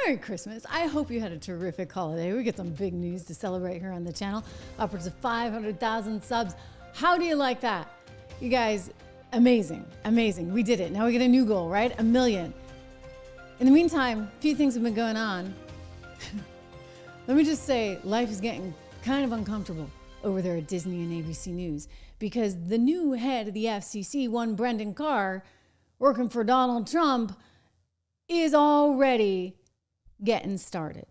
Merry Christmas. I hope you had a terrific holiday. We get some big news to celebrate here on the channel. Upwards of 500,000 subs. How do you like that? You guys, amazing, amazing. We did it. Now we get a new goal, right? 1 million. In the meantime, a few things have been going on. Let me just say, life is getting kind of uncomfortable over there at Disney and ABC News because the new head of the FCC, one Brendan Carr, working for Donald Trump, is already getting started.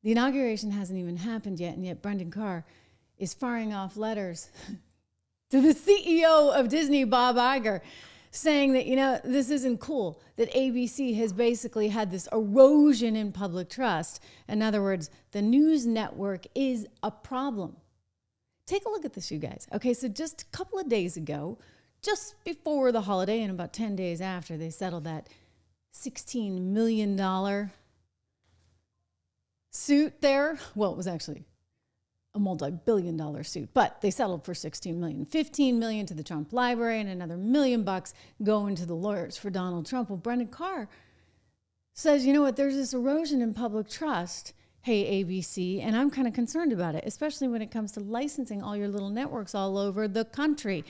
The inauguration hasn't even happened yet, and yet Brendan Carr is firing off letters to the CEO of Disney, Bob Iger, saying that, you know, this isn't cool, that ABC has basically had this erosion in public trust. In other words, the news network is a problem. Take a look at this, you guys. Okay, so just a couple of days ago, just before the holiday and about 10 days after, they settled that $16 million suit there. Well, it was actually a multi-billion-dollar suit, but they settled for $16 million. $15 million to the Trump Library and another $1 million going to the lawyers for Donald Trump. Well, Brendan Carr says, you know what, there's this erosion in public trust, hey, ABC, and I'm kind of concerned about it, especially when it comes to licensing all your little networks all over the country.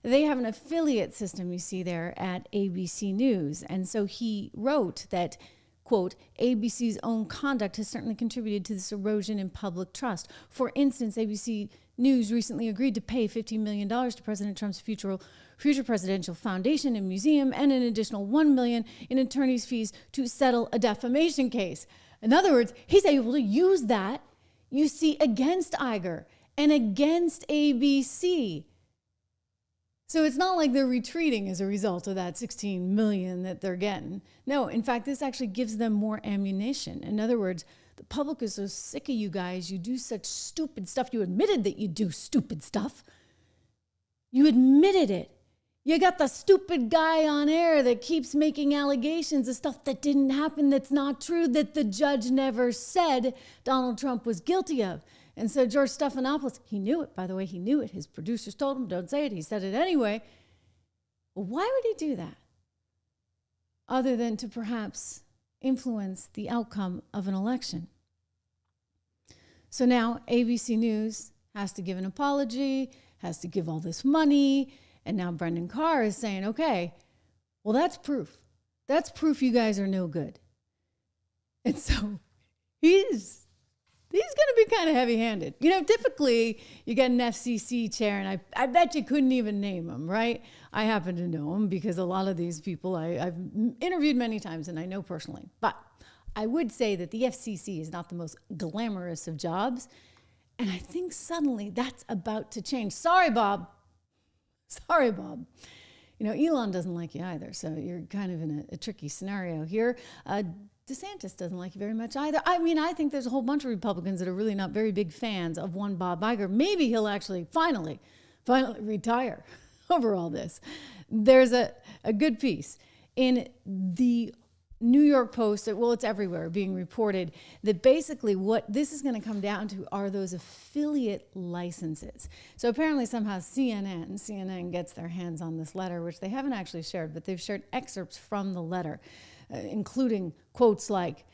They have an affiliate system, you see there, at ABC News. And so he wrote that, quote, ABC's own conduct has certainly contributed to this erosion in public trust. For instance, ABC News recently agreed to pay $15 million to President Trump's future presidential foundation and museum and an additional $1 million in attorney's fees to settle a defamation case. In other words, he's able to use that, you see, against Iger and against ABC. So it's not like they're retreating as a result of that $16 million that they're getting. No, in fact, this actually gives them more ammunition. In other words, the public is so sick of you guys. You do such stupid stuff. You admitted that you do stupid stuff. You admitted it. You got the stupid guy on air that keeps making allegations of stuff that didn't happen, that's not true, that the judge never said Donald Trump was guilty of. And so George Stephanopoulos, he knew it, by the way, he knew it. His producers told him, don't say it. He said it anyway. Well, why would he do that? Other than to perhaps influence the outcome of an election. So now ABC News has to give an apology, has to give all this money. And now Brendan Carr is saying, okay, well, that's proof. That's proof you guys are no good. And so he's going to be kind of heavy-handed. You know, typically you get an FCC chair, and I bet you couldn't even name him, right? I happen to know him because a lot of these people I've interviewed many times and I know personally. But I would say that the FCC is not the most glamorous of jobs. And I think suddenly that's about to change. Sorry, Bob. Sorry, Bob. You know, Elon doesn't like you either, so you're kind of in a tricky scenario here. DeSantis doesn't like you very much either. I mean, I think there's a whole bunch of Republicans that are really not very big fans of one Bob Iger. Maybe he'll actually finally retire over all this. There's a good piece in the New York Post, well, it's everywhere being reported, that basically what this is going to come down to are those affiliate licenses. So apparently somehow CNN gets their hands on this letter, which they haven't actually shared, but they've shared excerpts from the letter, including quotes like,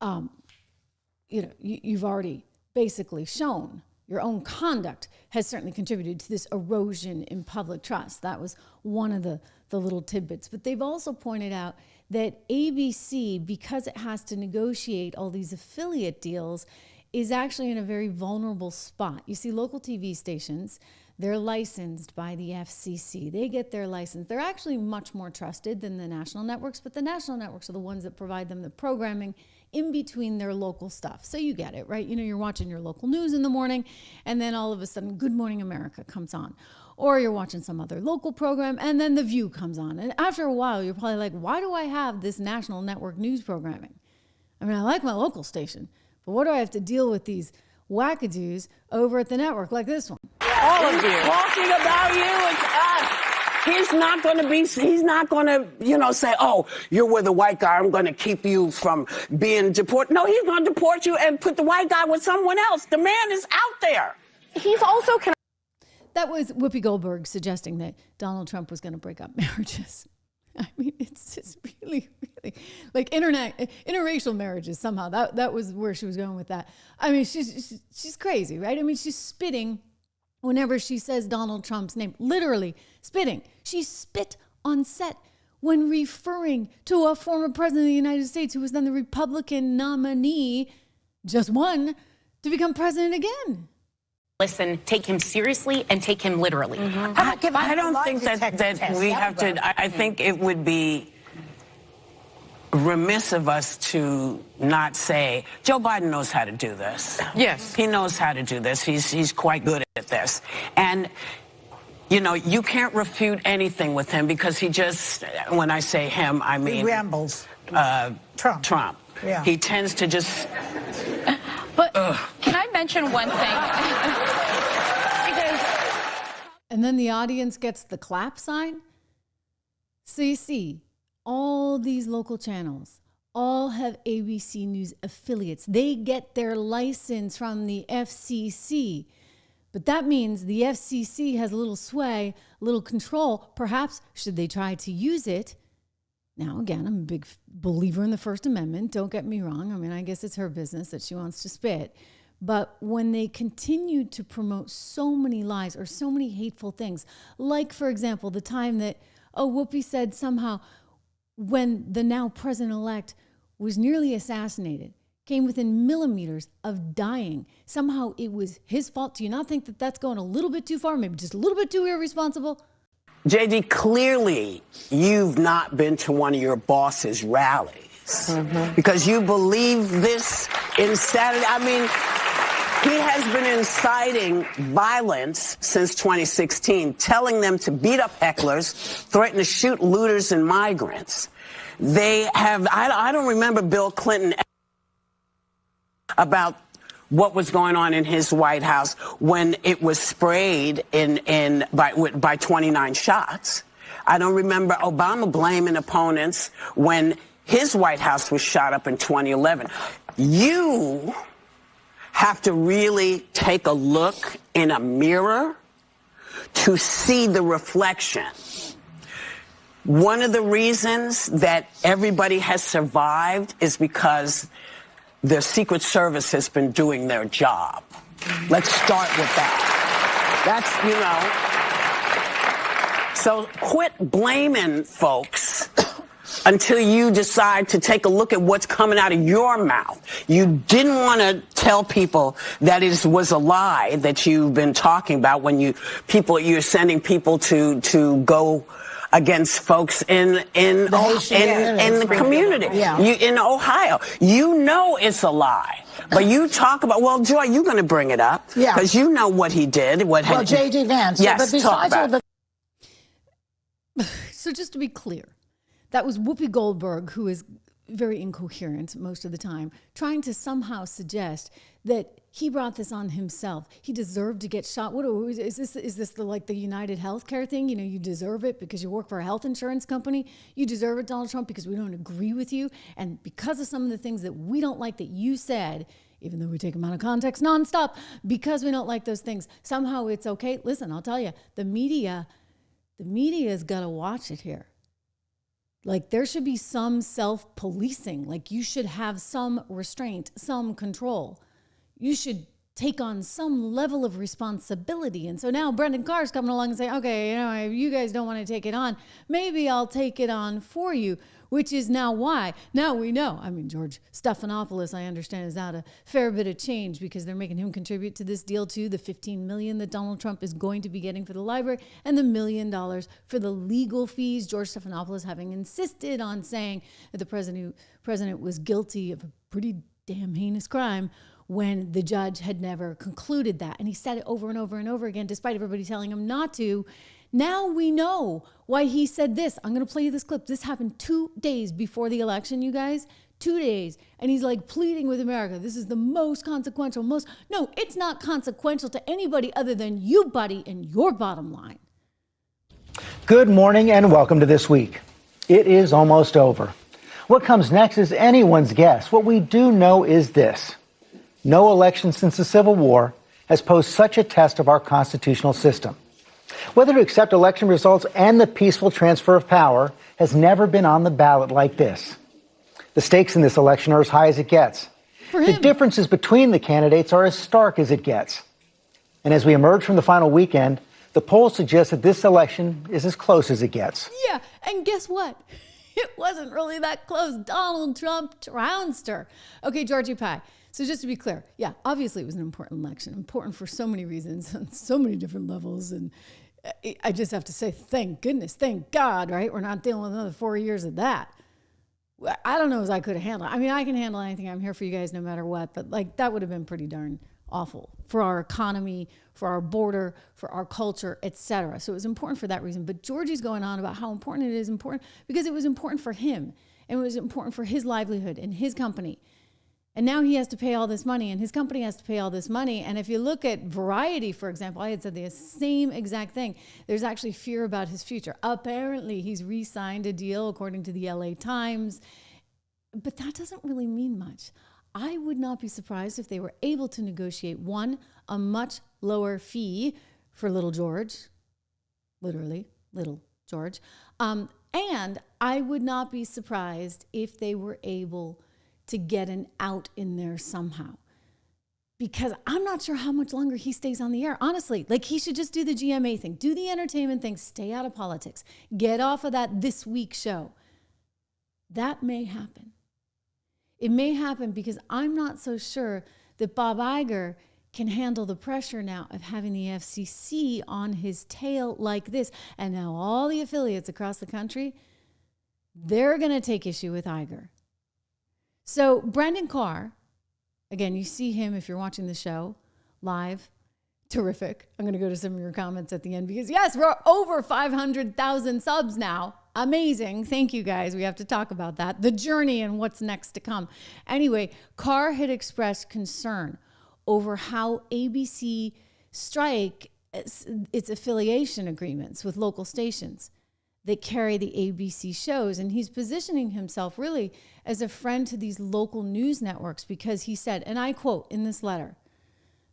you know, you've already basically shown your own conduct has certainly contributed to this erosion in public trust. That was one of the little tidbits. But they've also pointed out that ABC, because it has to negotiate all these affiliate deals, is actually in a very vulnerable spot. You see, local TV stations, they're licensed by the FCC. They get their license. They're actually much more trusted than the national networks, but the national networks are the ones that provide them the programming in between their local stuff. So you get it, right? You know, you're watching your local news in the morning, and then all of a sudden, Good Morning America comes on. Or you're watching some other local program, and then The View comes on. And after a while, you're probably like, why do I have this national network news programming? I mean, I like my local station, but what do I have to deal with these wackadoos over at the network like this one? All of you. Talking about you, it's us. He's not going to, you know, say, oh, you're with a white guy, I'm going to keep you from being deported. No, he's going to deport you and put the white guy with someone else. The man is out there. He's also... That was Whoopi Goldberg suggesting that Donald Trump was going to break up marriages. I mean, it's just really, like interracial marriages somehow. That was where she was going with that. I mean, she's crazy, right? I mean, she's spitting whenever she says Donald Trump's name, literally spitting. She spit on set when referring to a former president of the United States who was then the Republican nominee, just won, to become president again. Listen, take him seriously and take him literally. I don't think that we have to. I think it would be remiss of us to not say Joe Biden knows how to do this. Yes. He knows how to do this. He's quite good at this. And, you know, you can't refute anything with him because he just, when I say him, I mean... He rambles. Trump. Yeah. He tends to just... But can I mention one thing? And then the audience gets the clap sign. So you see, all these local channels all have ABC News affiliates. They get their license from the FCC. But that means the FCC has a little sway, a little control. Perhaps should they try to use it? Now, again, I'm a big believer in the First Amendment. Don't get me wrong. I mean, I guess it's her business that she wants to spit. But when they continue to promote so many lies or so many hateful things, like, for example, the time that, Whoopi said somehow when the now president-elect was nearly assassinated, came within millimeters of dying. Somehow it was his fault. Do you not think that that's going a little bit too far, maybe just a little bit too irresponsible? JD, clearly you've not been to one of your boss's rallies because you believe this insanity. I mean, he has been inciting violence since 2016, telling them to beat up hecklers, threaten to shoot looters and migrants. They have, I don't remember Bill Clinton about what was going on in his White House when it was sprayed by 29 shots. I don't remember Obama blaming opponents when his White House was shot up in 2011. You have to really take a look in a mirror to see the reflection. One of the reasons that everybody has survived is because the Secret Service has been doing their job. Let's start with that. That's, so quit blaming folks until you decide to take a look at what's coming out of your mouth. You didn't want to tell people that it was a lie that you've been talking about when you're sending people to go against folks in the community, in Ohio. You know it's a lie, but you talk about, well, Joy, you're going to bring it up because you know what he did. J.D. Vance. Yes, but besides all the... So just to be clear, that was Whoopi Goldberg, who is very incoherent most of the time, trying to somehow suggest that he brought this on himself. He deserved to get shot. What is this? Is this the United Healthcare thing? You know, you deserve it because you work for a health insurance company. You deserve it, Donald Trump, because we don't agree with you, and because of some of the things that we don't like that you said, even though we take them out of context nonstop, because we don't like those things. Somehow it's okay. Listen, I'll tell you, the media's got to watch it here. Like, there should be some self-policing. Like, you should have some restraint, some control. You should take on some level of responsibility. And so now Brendan Carr's coming along and saying, okay, you know, if you guys don't want to take it on, maybe I'll take it on for you, which is now why. Now we know. I mean, George Stephanopoulos, I understand, is out a fair bit of change because they're making him contribute to this deal too, the $15 million that Donald Trump is going to be getting for the library and the $1 million for the legal fees. George Stephanopoulos having insisted on saying that the president was guilty of a pretty damn heinous crime when the judge had never concluded that. And he said it over and over and over again, despite everybody telling him not to. Now we know why he said this. I'm going to play you this clip. This happened 2 days before the election, you guys. 2 days. And he's like pleading with America. This is the most consequential, no, it's not consequential to anybody other than you, buddy, and your bottom line. Good morning and welcome to This Week. It is almost over. What comes next is anyone's guess. What we do know is this. No election since the Civil War has posed such a test of our constitutional system. Whether to accept election results and the peaceful transfer of power has never been on the ballot like this. The stakes in this election are as high as it gets. The differences between the candidates are as stark as it gets. And as we emerge from the final weekend, the polls suggest that this election is as close as it gets. Yeah, and guess what? It wasn't really that close. Donald Trump trounced her. Okay, Georgie Pie. So just to be clear, yeah, obviously it was an important election, important for so many reasons on so many different levels. And I just have to say, thank goodness, thank God, right? We're not dealing with another 4 years of that. I don't know as I could have handled it. I mean, I can handle anything. I'm here for you guys no matter what. But like that would have been pretty darn awful for our economy, for our border, for our culture, etc. So it was important for that reason. But Georgie's going on about how important it is important because it was important for him. And it was important for his livelihood and his company. And now he has to pay all this money and his company has to pay all this money. And if you look at Variety, for example, I had said the same exact thing. There's actually fear about his future. Apparently, he's re-signed a deal according to the LA Times. But that doesn't really mean much. I would not be surprised if they were able to negotiate, one, a much lower fee for little George, literally, little George. And I would not be surprised if they were able to get an out in there somehow. Because I'm not sure how much longer he stays on the air. Honestly, like he should just do the GMA thing, do the entertainment thing, stay out of politics, get off of that This Week show. That may happen. It may happen because I'm not so sure that Bob Iger can handle the pressure now of having the FCC on his tail like this. And now all the affiliates across the country, they're going to take issue with Iger. So Brendan Carr, again, you see him if you're watching the show live. Terrific. I'm going to go to some of your comments at the end because, yes, we're over 500,000 subs now. Amazing. Thank you, guys. We have to talk about that. The journey and what's next to come. Anyway, Carr had expressed concern over how ABC strike its affiliation agreements with local stations that carry the ABC shows. And he's positioning himself really as a friend to these local news networks because he said, and I quote in this letter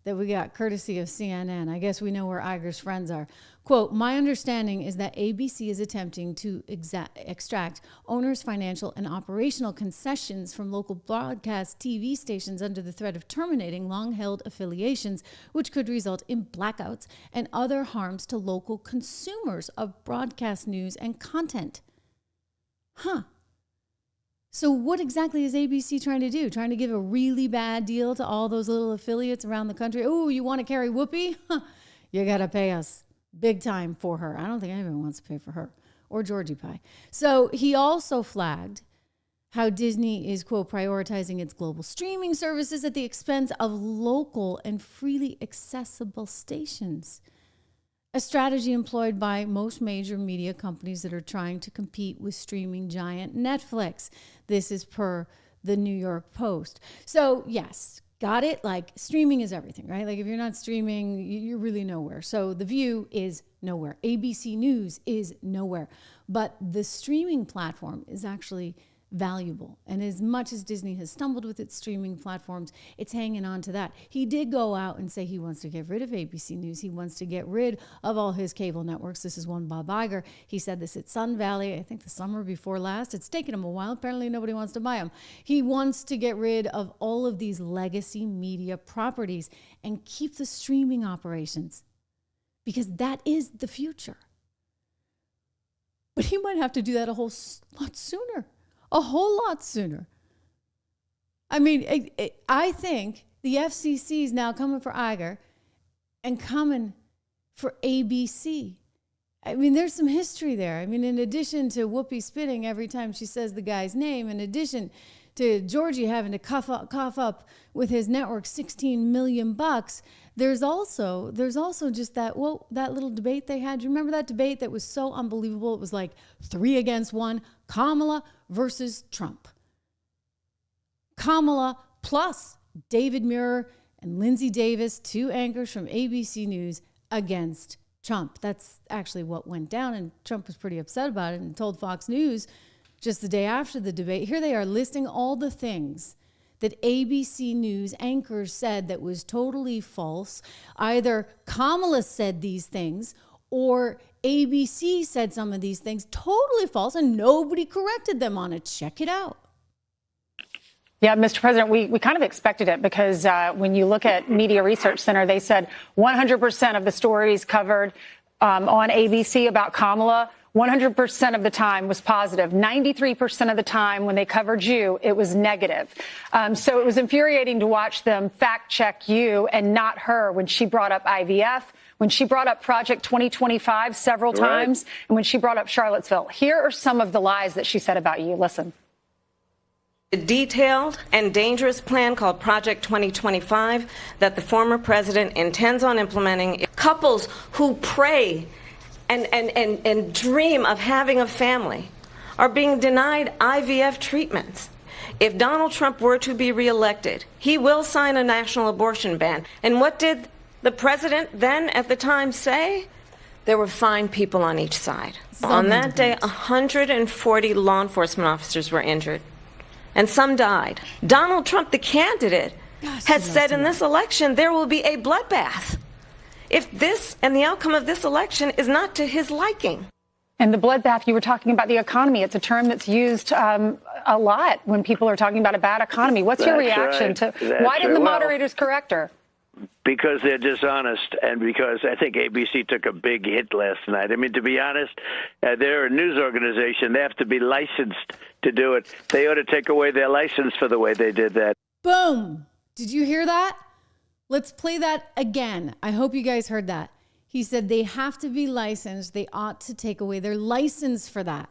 that we got courtesy of CNN, I guess we know where Iger's friends are, quote, "My understanding is that ABC is attempting to extract owners' financial and operational concessions from local broadcast TV stations under the threat of terminating long-held affiliations, which could result in blackouts and other harms to local consumers of broadcast news and content." Huh. So what exactly is ABC trying to do? Trying to give a really bad deal to all those little affiliates around the country? Oh, you want to carry Whoopi? You got to pay us big time for her. I don't think anyone wants to pay for her or Georgie Pie. So he also flagged how Disney is, quote, prioritizing its global streaming services at the expense of local and freely accessible stations. A strategy employed by most major media companies that are trying to compete with streaming giant Netflix. This is per the New York Post. So yes, got it? Like streaming is everything, right? Like if you're not streaming, you're really nowhere. So The View is nowhere. ABC News is nowhere. But the streaming platform is actually valuable. And as much as Disney has stumbled with its streaming platforms, it's hanging on to that. He did go out and say he wants to get rid of ABC News. He wants to get rid of all his cable networks. This is one Bob Iger. He said this at Sun Valley, I think the summer before last. It's taken him a while. Apparently nobody wants to buy him. He wants to get rid of all of these legacy media properties and keep the streaming operations because that is the future. But he might have to do that a whole lot sooner. A whole lot sooner. I mean, I think the FCC is now coming for Iger and coming for ABC. I mean, there's some history there. I mean, in addition to Whoopi spitting every time she says the guy's name, in addition to Georgie having to cough up with his network $16 million, there's also just that little debate they had. Do you remember that debate that was so unbelievable? It was like 3 against 1, Kamala versus Trump. Kamala plus David Muir and Lindsay Davis, 2 anchors from ABC News against Trump. That's actually what went down, and Trump was pretty upset about it and told Fox News just the day after the debate. Here they are listing all the things that ABC News anchors said that was totally false. Either Kamala said these things or ABC said some of these things totally false and nobody corrected them on it. Check it out. Yeah, Mr. President, we kind of expected it because when you look at Media Research Center, they said 100% of the stories covered on ABC about Kamala, 100% of the time was positive. 93% of the time when they covered you, it was negative. So it was infuriating to watch them fact check you and not her when she brought up IVF, when she brought up Project 2025 several times, and when she brought up Charlottesville. Here are some of the lies that she said about you. Listen. A detailed and dangerous plan called Project 2025 that the former president intends on implementing. Couples who pray and dream of having a family are being denied IVF treatments. If Donald Trump were to be reelected, he will sign a national abortion ban. And what did the president then at the time say? There were fine people on each side. On that day, 140 law enforcement officers were injured. And some died. Donald Trump, the candidate, has said in this election there will be a bloodbath if this and the outcome of this election is not to his liking. And the bloodbath, you were talking about the economy. It's a term that's used a lot when people are talking about a bad economy. What's your reaction to why didn't the moderators correct her? Because they're dishonest, and because I think ABC took a big hit last night. I mean, to be honest, they're a news organization. They have to be licensed to do it. They ought to take away their license for the way they did that. Boom. Did you hear that? Let's play that again. I hope you guys heard that. He said they have to be licensed. They ought to take away their license for that.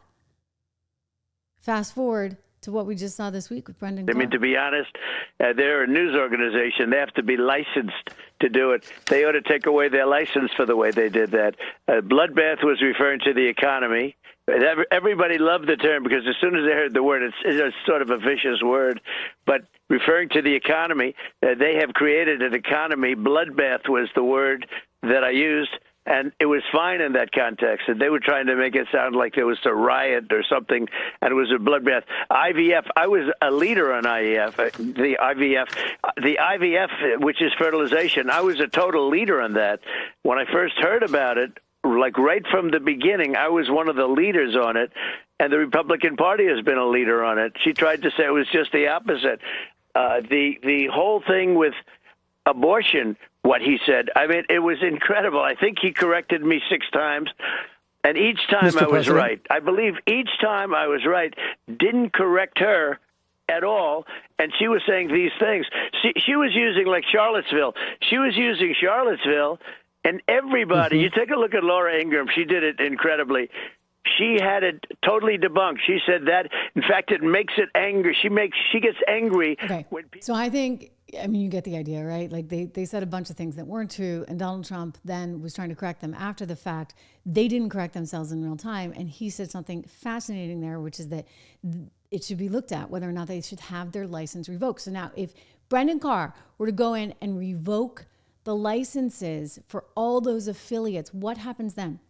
Fast forward to what we just saw this week with Brendan Carr. I mean, to be honest, they're a news organization. They have to be licensed to do it. They ought to take away their license for the way they did that. Bloodbath was referring to the economy. Everybody loved the term because as soon as they heard the word, it's sort of a vicious word. But referring to the economy, they have created an economy. Bloodbath was the word that I used. And it was fine in that context. And they were trying to make it sound like there was a riot or something, and it was a bloodbath. IVF, I was a leader on IVF, the IVF, which is fertilization. I was a total leader on that. When I first heard about it, like right from the beginning, I was one of the leaders on it. And the Republican Party has been a leader on it. She tried to say it was just the opposite. The whole thing with abortion, what he said, I mean, it was incredible. I think he corrected me 6 times, and each time I was right. I believe each time I was right, didn't correct her at all, and she was saying these things. She was using, like, Charlottesville. She was using Charlottesville, and everybody, you take a look at Laura Ingraham, she did it incredibly. She had it totally debunked. She said that, in fact, it makes it angry. She gets angry. Okay. When people... So I think, I mean, you get the idea, right? Like they said a bunch of things that weren't true, and Donald Trump then was trying to correct them after the fact. They didn't correct themselves in real time, and he said something fascinating there, which is that it should be looked at whether or not they should have their license revoked. So now if Brendan Carr were to go in and revoke the licenses for all those affiliates, what happens then?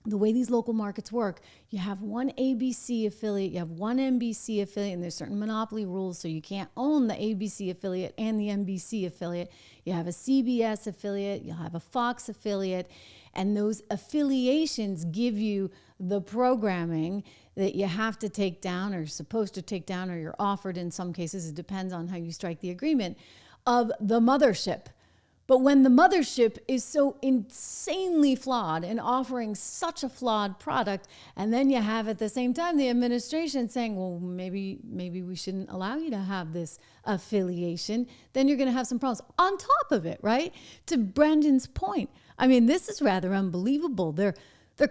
The way these local markets work, you have one ABC affiliate, you have one NBC affiliate, and there's certain monopoly rules, so you can't own the ABC affiliate and the NBC affiliate. You have a CBS affiliate, you'll have a Fox affiliate, and those affiliations give you the programming that you have to take down or supposed to take down, or you're offered in some cases, it depends on how you strike the agreement, of the mothership. But when the mothership is so insanely flawed and offering such a flawed product, and then you have at the same time the administration saying, well, maybe we shouldn't allow you to have this affiliation, then you're going to have some problems on top of it, right? To Brendan's point, I mean, this is rather unbelievable. They're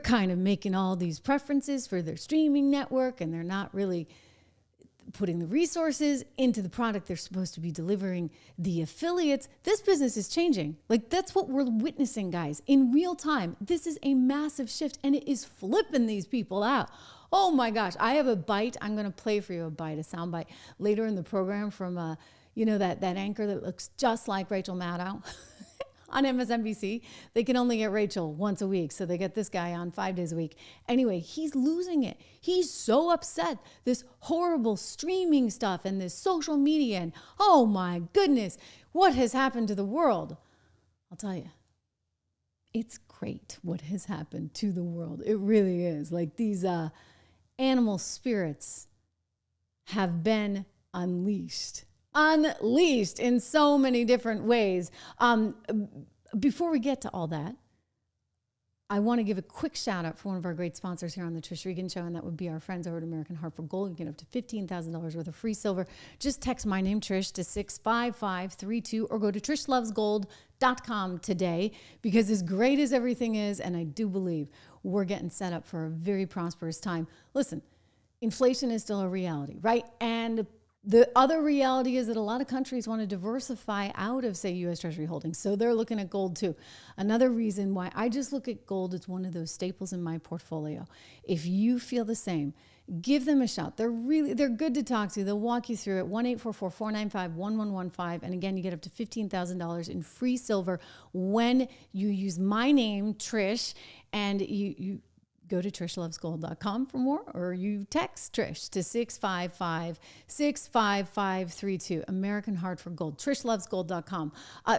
kind of making all these preferences for their streaming network, and they're not really putting the resources into the product they're supposed to be delivering. The affiliates, this business is changing. Like, that's what we're witnessing, guys, in real time. This is a massive shift, and it is flipping these people out. Oh my gosh, I have a bite. I'm going to play for you a sound bite later in the program from, that anchor that looks just like Rachel Maddow on MSNBC. They can only get Rachel once a week, so they get this guy on 5 days a week. Anyway, he's losing it. He's so upset. This horrible streaming stuff and this social media, and oh my goodness, what has happened to the world? I'll tell you, it's great what has happened to the world. It really is. Like, these animal spirits have been unleashed in so many different ways. Before we get to all that, I want to give a quick shout out for one of our great sponsors here on the Trish Regan Show, and that would be our friends over at American Heart for Gold. You get up to $15,000 worth of free silver. Just text my name, Trish, to 65532 or go to trishlovesgold.com today, because as great as everything is, and I do believe we're getting set up for a very prosperous time. Listen, inflation is still a reality, right? And the other reality is that a lot of countries want to diversify out of, say, U.S. Treasury holdings. So they're looking at gold too. Another reason why I just look at gold as one of those staples in my portfolio. If you feel the same, give them a shot. They're good to talk to. They'll walk you through it. 1-844-495-1115. And again, you get up to $15,000 in free silver when you use my name, Trish, and you go to trishlovesgold.com for more, or you text Trish to 655-65532. American Heart for Gold, trishlovesgold.com.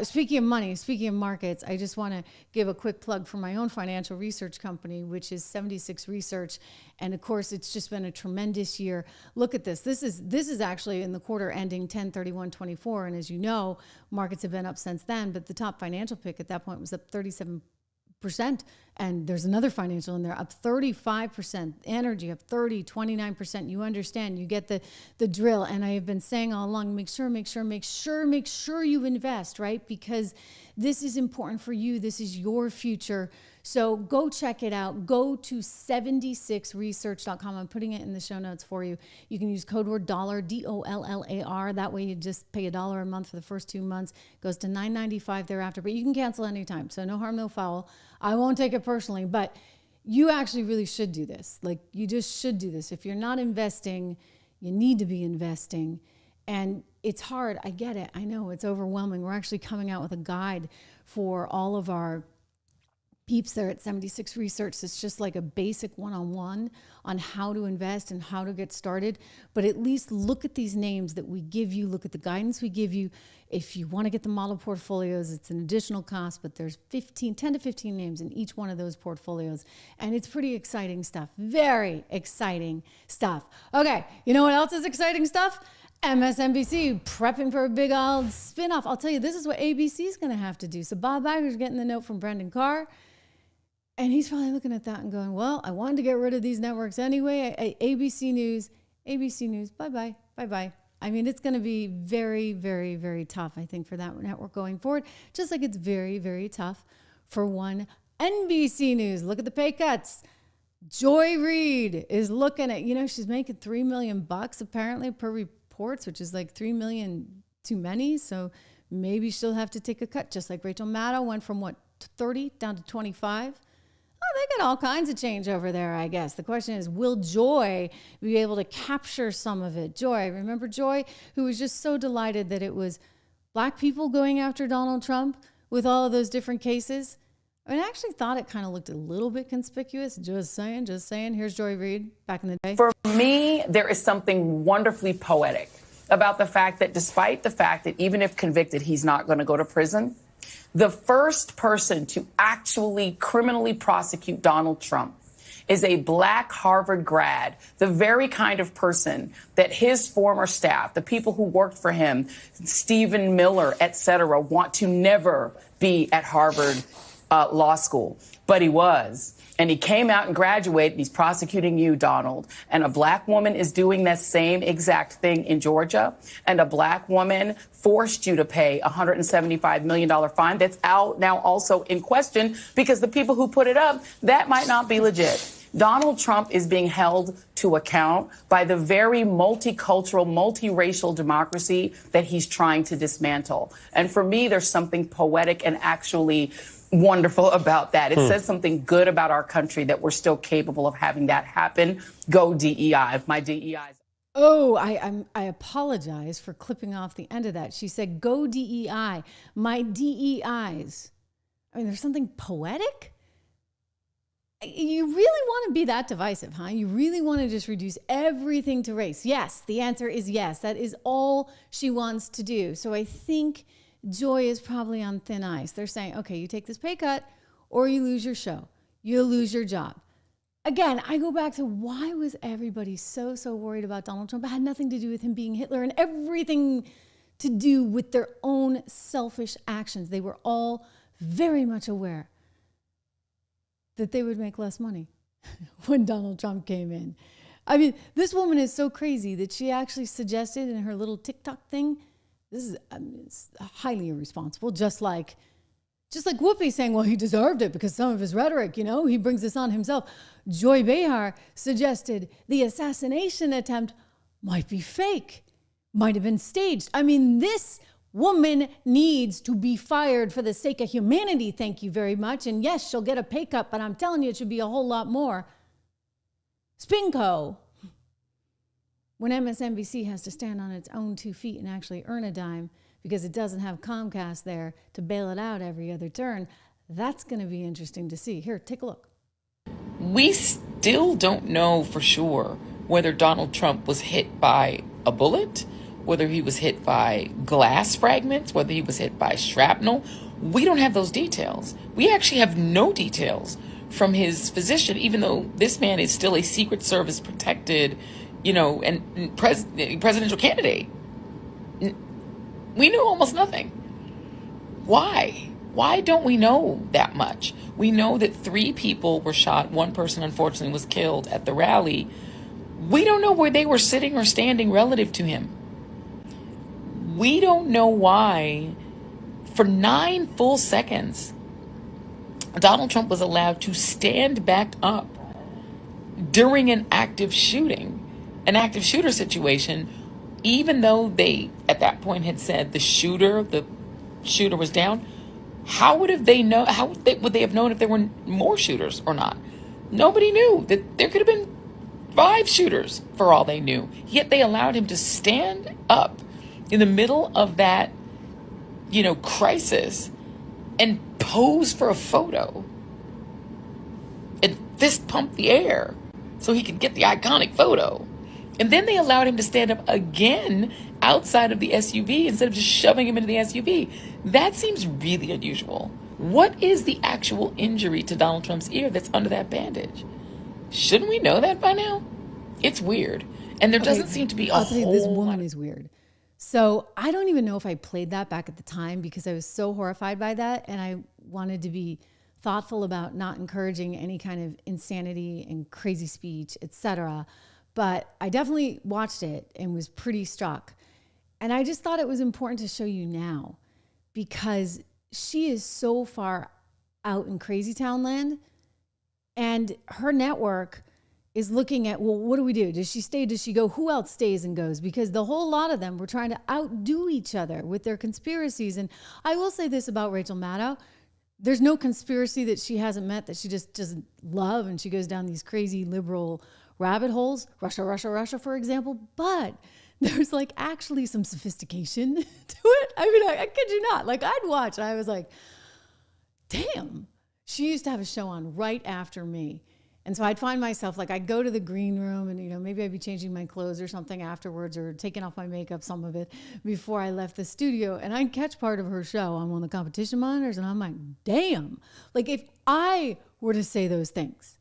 Speaking of money, speaking of markets, I just want to give a quick plug for my own financial research company, which is 76 Research. And of course, it's just been a tremendous year. Look at this. This is actually in the quarter ending 10/31/24. And as you know, markets have been up since then, but the top financial pick at that point was up 37%. And there's another financial in there up 35%, energy up 29%. You understand, you get the drill. And I have been saying all along, make sure you invest, right? Because this is important for you. This is your future. So go check it out. Go to 76research.com. I'm putting it in the show notes for you. You can use code word dollar, DOLLAR. That way you just pay $1 a month for the first 2 months. It goes to $9.95 thereafter, but you can cancel anytime. So no harm, no foul. I won't take it personally, but you actually really should do this. Like, you just should do this. If you're not investing, you need to be investing. And it's hard. I get it. I know it's overwhelming. We're actually coming out with a guide for all of our peeps there at 76 Research. It's just like a basic one-on-one on how to invest and how to get started. But at least look at these names that we give you. Look at the guidance we give you. If you want to get the model portfolios, it's an additional cost, but there's 10 to 15 names in each one of those portfolios. And it's pretty exciting stuff. Very exciting stuff. Okay, you know what else is exciting stuff? MSNBC prepping for a big old spinoff. I'll tell you, this is what ABC is going to have to do. So Bob Iger's getting the note from Brendan Carr. And he's probably looking at that and going, well, I wanted to get rid of these networks anyway. ABC News, bye-bye. I mean, it's going to be very, very, very tough, I think, for that network going forward, just like it's very, very tough for one NBC News. Look at the pay cuts. Joy Reid is looking at, she's making $3 million apparently per reports, which is like 3 million too many. So maybe she'll have to take a cut, just like Rachel Maddow went from 30 down to 25. They get all kinds of change over there, I guess. The question is, will Joy be able to capture some of it? Joy, remember Joy, who was just so delighted that it was black people going after Donald Trump with all of those different cases? I mean, I actually thought it kind of looked a little bit conspicuous. Just saying. Here's Joy Reid back in the day. For me, there is something wonderfully poetic about the fact that despite the fact that even if convicted, he's not going to go to prison, the first person to actually criminally prosecute Donald Trump is a black Harvard grad, the very kind of person that his former staff, the people who worked for him, Stephen Miller, et cetera, want to never be at Harvard Law School. But he was. And he came out and graduated. He's prosecuting you, Donald. And a black woman is doing that same exact thing in Georgia. And a black woman forced you to pay a $175 million fine that's out now also in question because the people who put it up, that might not be legit. Donald Trump is being held to account by the very multicultural, multiracial democracy that he's trying to dismantle. And for me, there's something poetic and actually wonderful about that. It says something good about our country that we're still capable of having that happen. Go DEI. My DEIs. Oh, I apologize for clipping off the end of that. She said, go DEI. My DEIs. I mean, there's something poetic? You really want to be that divisive, huh? You really want to just reduce everything to race? Yes, the answer is yes. That is all she wants to do. So I think Joy is probably on thin ice. They're saying, okay, you take this pay cut or you lose your show. You lose your job. again, I go back to why was everybody so worried about Donald Trump? It had nothing to do with him being Hitler and everything to do with their own selfish actions. They were all very much aware that they would make less money when Donald Trump came in. I mean, this woman is so crazy that she actually suggested in her little TikTok thing, this is it's highly irresponsible, just like Whoopi saying, well, he deserved it because some of his rhetoric, he brings this on himself. Joy Behar suggested the assassination attempt might be fake, might have been staged. I mean, this woman needs to be fired for the sake of humanity. Thank you very much. And yes, she'll get a pay cut, but I'm telling you, it should be a whole lot more. Spinco, when MSNBC has to stand on its own 2 feet and actually earn a dime because it doesn't have Comcast there to bail it out every other turn, that's going to be interesting to see. Here, take a look. We still don't know for sure whether Donald Trump was hit by a bullet, whether he was hit by glass fragments, whether he was hit by shrapnel. We don't have those details. We actually have no details from his physician, even though this man is still a Secret Service protected, and presidential candidate. We know almost nothing. Why? Why don't we know that much? We know that 3 people were shot. 1 person, unfortunately, was killed at the rally. We don't know where they were sitting or standing relative to him. We don't know why, for 9 full seconds, Donald Trump was allowed to stand back up during an active shooter situation, even though they, at that point, had said the shooter was down. How would they have known if there were more shooters or not? Nobody knew. That there could have been 5 shooters for all they knew. Yet they allowed him to stand up in the middle of that, crisis and pose for a photo and fist pump the air so he could get the iconic photo. And then they allowed him to stand up again outside of the SUV instead of just shoving him into the SUV. That seems really unusual. What is the actual injury to Donald Trump's ear that's under that bandage? Shouldn't we know that by now? It's weird. And there doesn't seem to be a I'll tell you, this whole woman is weird. So I don't even know if I played that back at the time because I was so horrified by that. And I wanted to be thoughtful about not encouraging any kind of insanity and crazy speech, etc. But I definitely watched it and was pretty struck. And I just thought it was important to show you now because she is so far out in crazy town land and her network is looking at, well, what do we do? Does she stay? Does she go? Who else stays and goes? Because the whole lot of them were trying to outdo each other with their conspiracies. And I will say this about Rachel Maddow. There's no conspiracy that she hasn't met that she just doesn't love. And she goes down these crazy liberal rabbit holes. Russia, for example. But there's actually some sophistication to it. I mean, I kid you not. I'd watch. I was like, damn. She used to have a show on right after me. And so I'd find myself, I'd go to the green room and, maybe I'd be changing my clothes or something afterwards or taking off my makeup, some of it, before I left the studio. And I'd catch part of her show on one of the competition monitors. And I'm like, damn. If I were to say those things,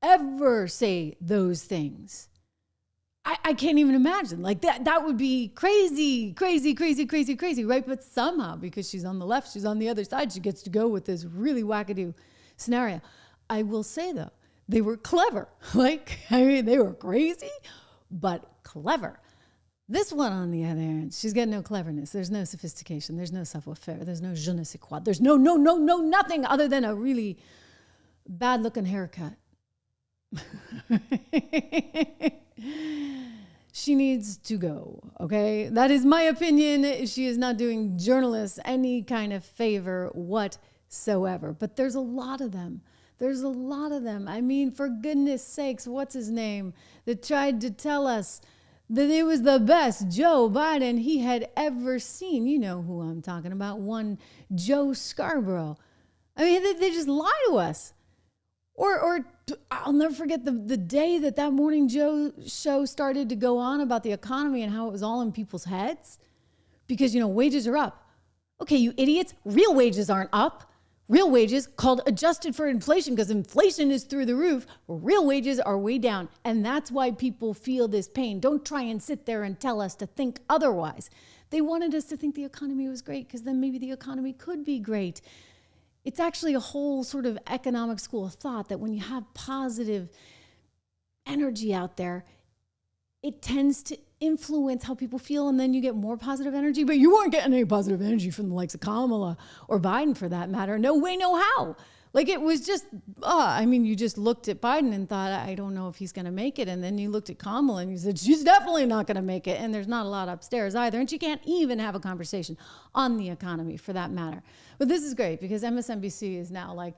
ever say those things, I can't even imagine. That would be crazy, right? But somehow, because she's on the left, she's on the other side, she gets to go with this really wackadoo scenario. I will say, though, they were clever. They were crazy, but clever. This one, on the other hand, she's got no cleverness. There's no sophistication. There's no savoir-faire. There's no je ne sais quoi. There's no nothing other than a really bad-looking haircut. She needs to go, okay? That is my opinion. She is not doing journalists any kind of favor whatsoever. But there's a lot of them. I mean, for goodness sakes, what's his name that tried to tell us that it was the best Joe Biden he had ever seen? You know who I'm talking about, one Joe Scarborough. I mean, they just lie to us. Or I'll never forget the day that Morning Joe show started to go on about the economy and how it was all in people's heads because, wages are up. Okay, you idiots, real wages aren't up. real wages called adjusted for inflation, because inflation is through the roof. Real wages are way down. And that's why people feel this pain. Don't try and sit there and tell us to think otherwise. They wanted us to think the economy was great, because then maybe the economy could be great. It's actually a whole sort of economic school of thought that when you have positive energy out there, it tends to influence how people feel, and then you get more positive energy. But you weren't getting any positive energy from the likes of Kamala or Biden, for that matter. No way, no how. Like, it was just, you just looked at Biden and thought, I don't know if he's going to make it. And then you looked at Kamala and you said, she's definitely not going to make it. And there's not a lot upstairs either. And she can't even have a conversation on the economy, for that matter. But this is great, because MSNBC is now like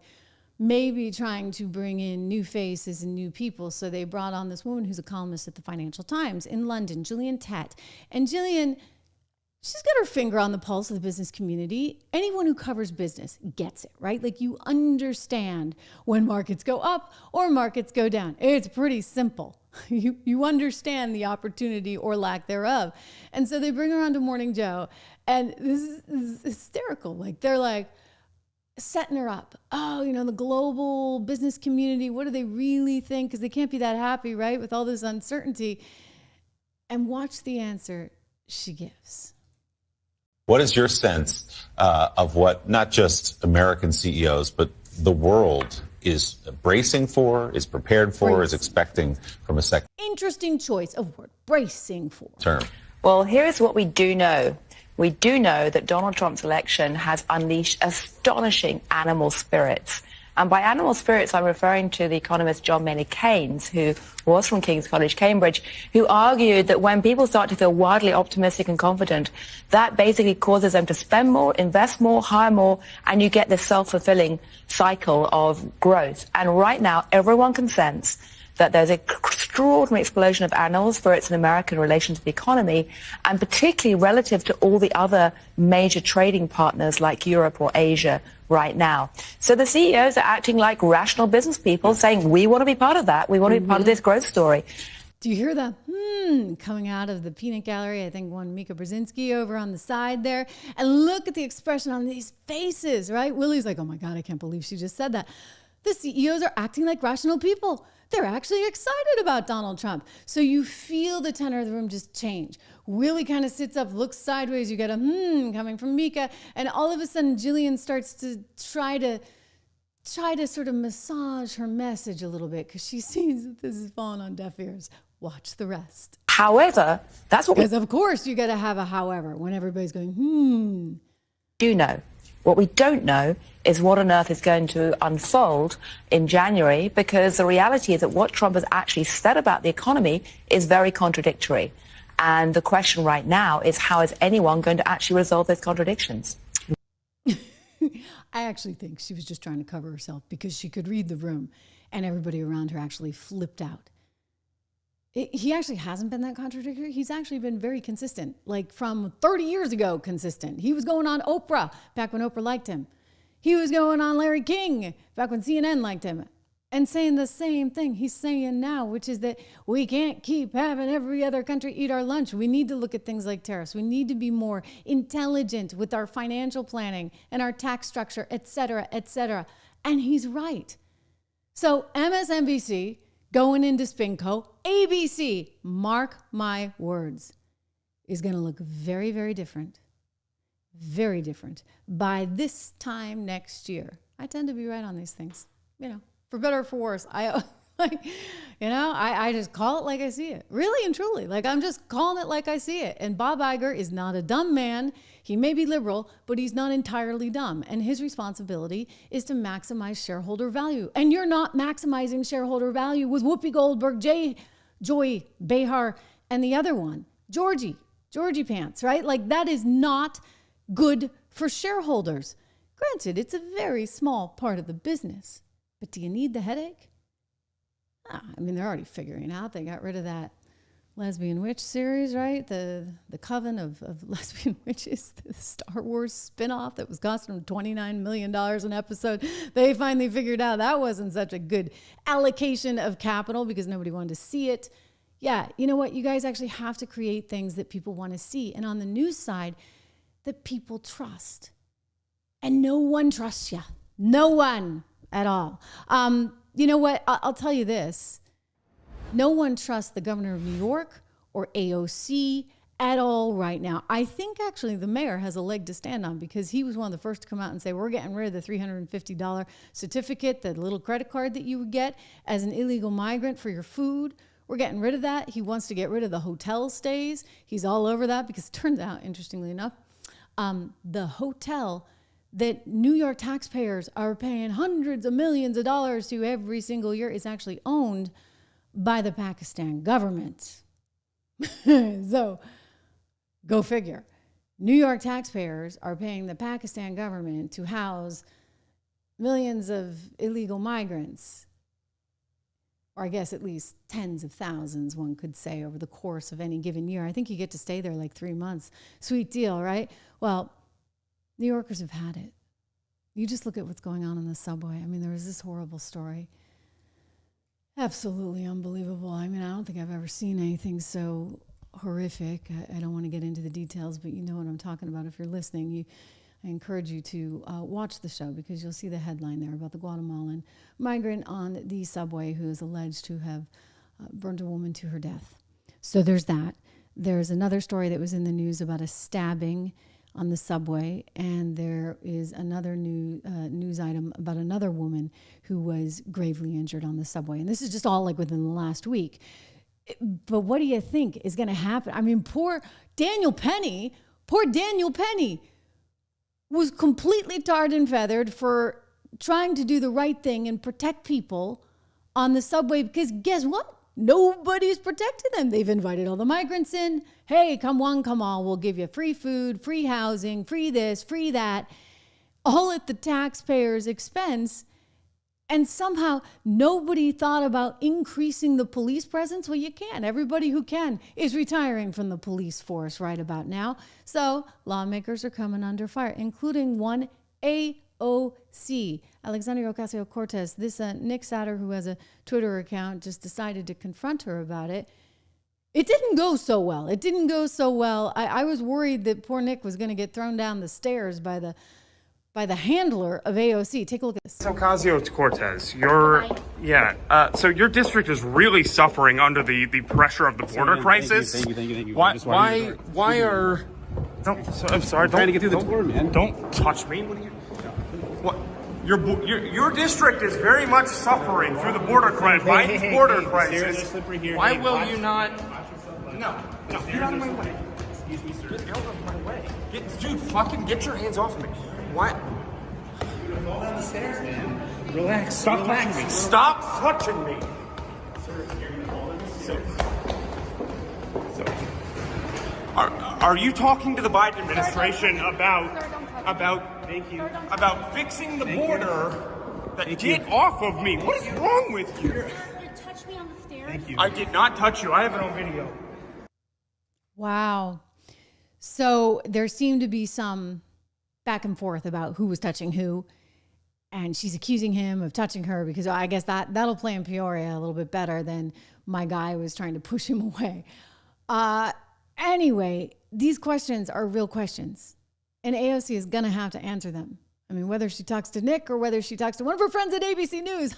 maybe trying to bring in new faces and new people. So they brought on this woman who's a columnist at the Financial Times in London, Gillian Tett. And Gillian, she's got her finger on the pulse of the business community. Anyone who covers business gets it, right? Like, you understand when markets go up or markets go down. It's pretty simple. You understand the opportunity or lack thereof. And so they bring her on to Morning Joe, and this is hysterical. Like, they're like setting her up. Oh, the global business community, what do they really think? Because they can't be that happy, right, with all this uncertainty. And watch the answer she gives. What is your sense of what not just American CEOs, but the world is bracing for, is prepared for, is expecting from a second? Interesting choice of word, bracing for. Term. Well, here is what we do know. We do know that Donald Trump's election has unleashed astonishing animal spirits. And by animal spirits, I'm referring to the economist John Maynard Keynes, who was from King's College, Cambridge, who argued that when people start to feel wildly optimistic and confident, that basically causes them to spend more, invest more, hire more, and you get this self-fulfilling cycle of growth. And right now, everyone can sense that there's an extraordinary explosion of animal spirits in America in relation to the economy, and particularly relative to all the other major trading partners like Europe or Asia right now. So the CEOs are acting like rational business people, saying, we want to be part of that. We want to be part of this growth story. Do you hear the coming out of the peanut gallery? I think one Mika Brzezinski over on the side there. And look at the expression on these faces, right? Willie's like, oh my God, I can't believe she just said that. The CEOs are acting like rational people. They're actually excited about Donald Trump. So you feel the tenor of the room just change. Willie kind of sits up, looks sideways. You get a coming from Mika. And all of a sudden, Jillian starts to try to sort of massage her message a little bit, because she sees that this is falling on deaf ears. Watch the rest. However, that's what because of course you got to have a however when everybody's going, do know. What we don't know is what on earth is going to unfold in January, because the reality is that what Trump has actually said about the economy is very contradictory. And the question right now is, how is anyone going to actually resolve those contradictions? I actually think she was just trying to cover herself, because she could read the room and everybody around her actually flipped out. He actually hasn't been that contradictory. He's actually been very consistent, like from 30 years ago consistent. He was going on Oprah back when Oprah liked him. He was going on Larry King back when CNN liked him, and saying the same thing he's saying now, which is that we can't keep having every other country eat our lunch. We need to look at things like tariffs. We need to be more intelligent with our financial planning and our tax structure, et cetera, et cetera. And he's right. So MSNBC going into Spinco, ABC, mark my words, is going to look very, very different. Very different by this time next year. I tend to be right on these things, for better or for worse. I just call it like I see it. Really and truly. Like, I'm just calling it like I see it. And Bob Iger is not a dumb man. He may be liberal, but he's not entirely dumb. And his responsibility is to maximize shareholder value. And you're not maximizing shareholder value with Whoopi Goldberg, Joy Behar, and the other one, Georgie Pants, right? Like, that is not good for shareholders. Granted, it's a very small part of the business, but do you need the headache? They're already figuring out. They got rid of that lesbian witch series, right? The coven of lesbian witches, the Star Wars spinoff that was costing them $29 million an episode. They finally figured out that wasn't such a good allocation of capital, because nobody wanted to see it. Yeah, you know what? You guys actually have to create things that people want to see. And on the news side, that people trust. And no one trusts you. No one at all. You know what? I'll tell you this. No one trusts the governor of New York or AOC at all right now. I think actually the mayor has a leg to stand on because he was one of the first to come out and say, we're getting rid of the $350 certificate, the little credit card that you would get as an illegal migrant for your food. We're getting rid of that. He wants to get rid of the hotel stays. He's all over that because it turns out, interestingly enough, the hotel that New York taxpayers are paying hundreds of millions of dollars to every single year is actually owned by the Pakistan government. So go figure. New York taxpayers are paying the Pakistan government to house millions of illegal migrants, or I guess at least tens of thousands, one could say, over the course of any given year. I think you get to stay there like 3 months. Sweet deal, right? Well, New Yorkers have had it. You just look at what's going on in the subway. I mean, there was this horrible story. Absolutely unbelievable. I mean, I don't think I've ever seen anything so horrific. I don't want to get into the details, but you know what I'm talking about. If you're listening, I encourage you to watch the show because you'll see the headline there about the Guatemalan migrant on the subway who is alleged to have burned a woman to her death. So there's that. There's another story that was in the news about a stabbing on the subway, and there is another news item about another woman who was gravely injured on the subway. And this is just all like within the last week. But what do you think is going to happen? I mean, poor Daniel Penny was completely tarred and feathered for trying to do the right thing and protect people on the subway because guess what? Nobody's protected them. They've invited all the migrants in. Hey, come one, come all. We'll give you free food, free housing, free this, free that, all at the taxpayers' expense. And somehow nobody thought about increasing the police presence. Well, you can. Everybody who can is retiring from the police force right about now. So lawmakers are coming under fire, including one AOC, Alexandria Ocasio-Cortez. This Nick Satter, who has a Twitter account, just decided to confront her about it. It didn't go so well. I was worried that poor Nick was going to get thrown down the stairs by the handler of AOC. Take a look at this. Ocasio-Cortez, so your district is really suffering under the pressure of the border crisis. Thank you. Why are... I'm sorry. Trying to get through the door, man. Don't touch me. What? Your district is very much suffering through the border crisis. By this border crisis. Why will you not? No. Get out of my way. Excuse me, sir. Get out of my way. Get your hands off of me. What? You're gonna fall down the stairs, man. Relax. Stop touching me. Stop touching me. Sir, you're gonna fall down the stairs. Are you talking to the Biden administration about fixing the border? Get off of me. What is wrong with you? You touched me on the stairs. Thank you. I did not touch you. I have it on video. Wow. So there seemed to be some back and forth about who was touching who, and she's accusing him of touching her because I guess that'll play in Peoria a little bit better than my guy was trying to push him away. Anyway, these questions are real questions, and AOC is going to have to answer them. I mean, whether she talks to Nick or whether she talks to one of her friends at ABC News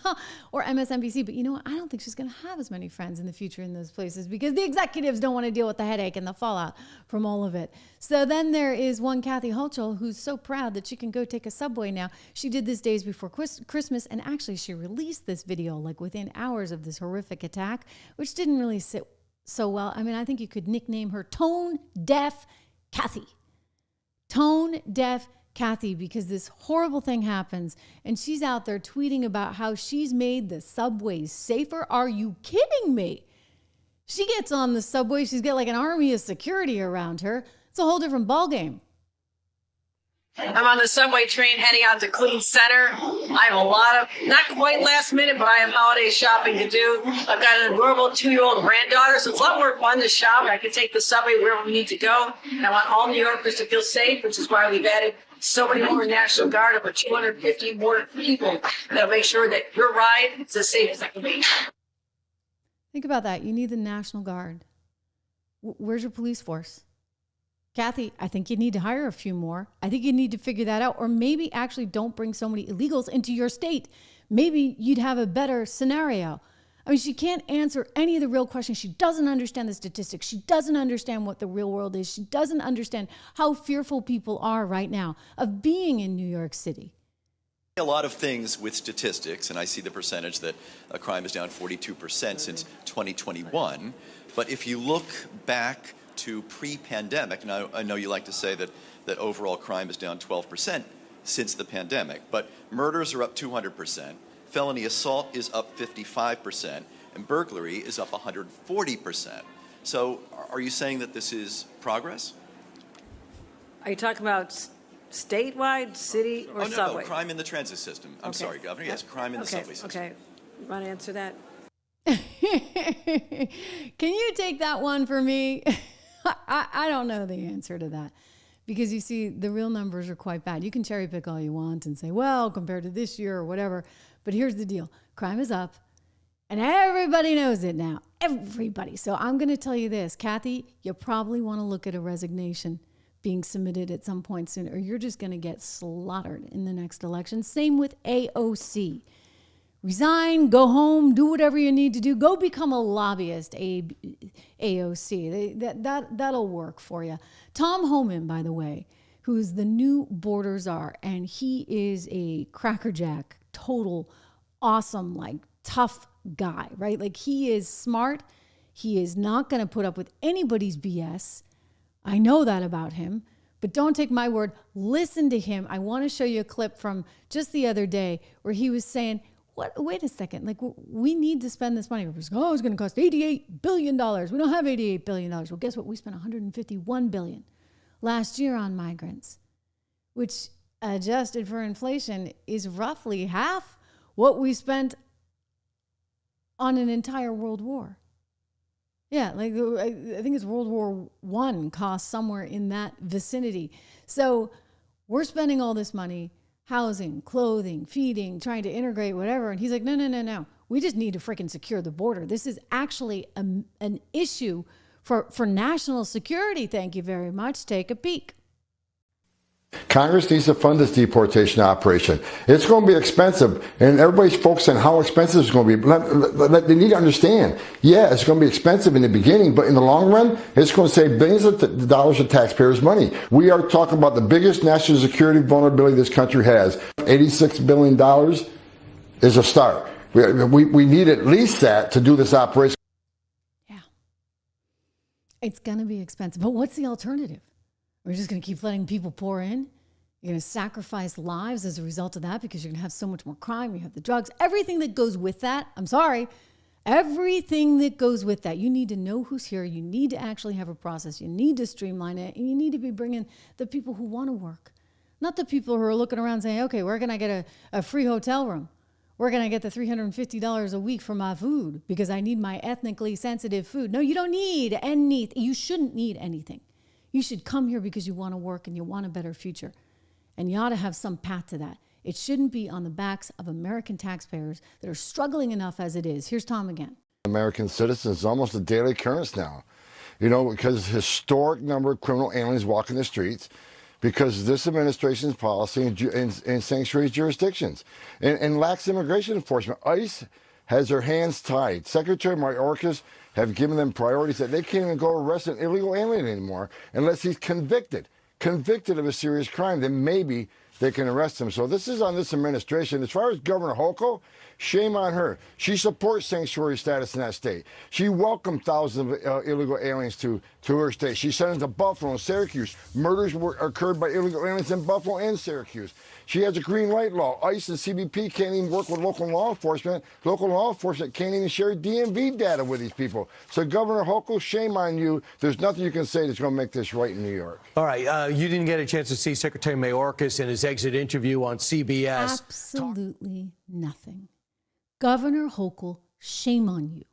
or MSNBC. But you know what? I don't think she's going to have as many friends in the future in those places because the executives don't want to deal with the headache and the fallout from all of it. So then there is one Kathy Hochul who's so proud that she can go take a subway now. She did this days before Christmas, and actually she released this video like within hours of this horrific attack, which didn't really sit so well. I mean, I think you could nickname her Tone Deaf Kathy. Tone Deaf Kathy, because this horrible thing happens and she's out there tweeting about how she's made the subways safer. Are you kidding me? She gets on the subway, she's got like an army of security around her. It's a whole different ballgame. I'm on the subway train heading out to Queens Center. I have a lot of, not quite last minute, but I have holiday shopping to do. I've got an adorable 2-year-old granddaughter, so it's a lot more fun to shop. I can take the subway wherever we need to go. And I want all New Yorkers to feel safe, which is why we've added so many more National Guard, over 250 more people that'll make sure that your ride is as safe as it can be. Think about that. You need the National Guard. Where's your police force? Kathy, I think you need to hire a few more. I think you need to figure that out. Or maybe actually don't bring so many illegals into your state. Maybe you'd have a better scenario. I mean, she can't answer any of the real questions. She doesn't understand the statistics. She doesn't understand what the real world is. She doesn't understand how fearful people are right now of being in New York City. A lot of things with statistics, and I see the percentage that crime is down 42% since 2021. But if you look back to pre-pandemic, and I know you like to say that overall crime is down 12% since the pandemic, but murders are up 200%, felony assault is up 55%, and burglary is up 140%. So are you saying that this is progress? Are you talking about statewide, city, or subway? No, crime in the transit system. I'm sorry, Governor. Yes, crime in the subway system. Okay, you want to answer that? Can you take that one for me? I don't know the answer to that, because you see, the real numbers are quite bad. You can cherry pick all you want and say, well, compared to this year or whatever, but here's the deal. Crime is up, and everybody knows it now. Everybody. So I'm going to tell you this, Kathy, you probably want to look at a resignation being submitted at some point soon, or you're just going to get slaughtered in the next election. Same with AOC. Resign, go home, do whatever you need to do. Go become a lobbyist, AOC. That'll work for you. Tom Homan, by the way, who's the new border czar, and he is a crackerjack, total, awesome, like tough guy, right? Like, he is smart. He is not going to put up with anybody's BS. I know that about him, but don't take my word. Listen to him. I want to show you a clip from just the other day where he was saying, wait a second. Like, we need to spend this money. It's going to cost $88 billion. We don't have $88 billion. Well, guess what? We spent $151 billion last year on migrants, which, adjusted for inflation, is roughly half what we spent on an entire world war. Yeah, like, I think it's World War I cost somewhere in that vicinity. So we're spending all this money, housing, clothing, feeding, trying to integrate, whatever. And he's like, no. We just need to freaking secure the border. This is actually an issue for national security. Thank you very much. Take a peek. Congress needs to fund this deportation operation. It's going to be expensive, and everybody's focused on how expensive it's going to be. They need to understand, yeah, it's going to be expensive in the beginning, but in the long run, it's going to save billions of dollars of taxpayers' money. We are talking about the biggest national security vulnerability this country has. $86 billion is a start. We need at least that to do this operation. Yeah. It's going to be expensive, but what's the alternative? We're just going to keep letting people pour in. You're going to sacrifice lives as a result of that because you're going to have so much more crime. You have the drugs, everything that goes with that. I'm sorry. Everything that goes with that. You need to know who's here. You need to actually have a process. You need to streamline it. And you need to be bringing the people who want to work, not the people who are looking around saying, okay, where can I get a free hotel room? Where can I get the $350 a week for my food because I need my ethnically sensitive food? No, you don't need anything. You shouldn't need anything. You should come here because you want to work and you want a better future. And you ought to have some path to that. It shouldn't be on the backs of American taxpayers that are struggling enough as it is. Here's Tom again. American citizens is almost a daily occurrence now. You know, because historic number of criminal aliens walking the streets because of this administration's policy in sanctuary jurisdictions and lax immigration enforcement. ICE has their hands tied. Secretary Mayorkas have given them priorities that they can't even go arrest an illegal alien anymore unless he's convicted of a serious crime. Then maybe they can arrest him. So this is on this administration. As far as Governor Hochul, shame on her. She supports sanctuary status in that state. She welcomed thousands of illegal aliens to her state. She sent them to Buffalo and Syracuse. Murders occurred by illegal aliens in Buffalo and Syracuse. She has a green light law. ICE and CBP can't even work with local law enforcement. Local law enforcement can't even share DMV data with these people. So Governor Hochul, shame on you. There's nothing you can say that's going to make this right in New York. All right. You didn't get a chance to see Secretary Mayorkas in his exit interview on CBS. Absolutely nothing. Governor Hochul, shame on you.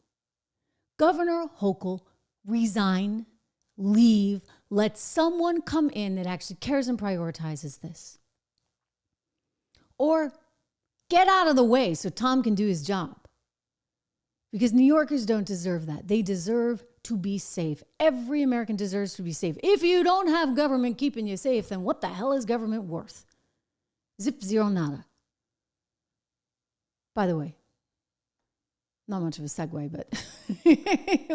Governor Hochul, resign, leave, let someone come in that actually cares and prioritizes this. Or get out of the way so Tom can do his job. Because New Yorkers don't deserve that. They deserve to be safe. Every American deserves to be safe. If you don't have government keeping you safe, then what the hell is government worth? Zip, zero, nada. By the way, not much of a segue, but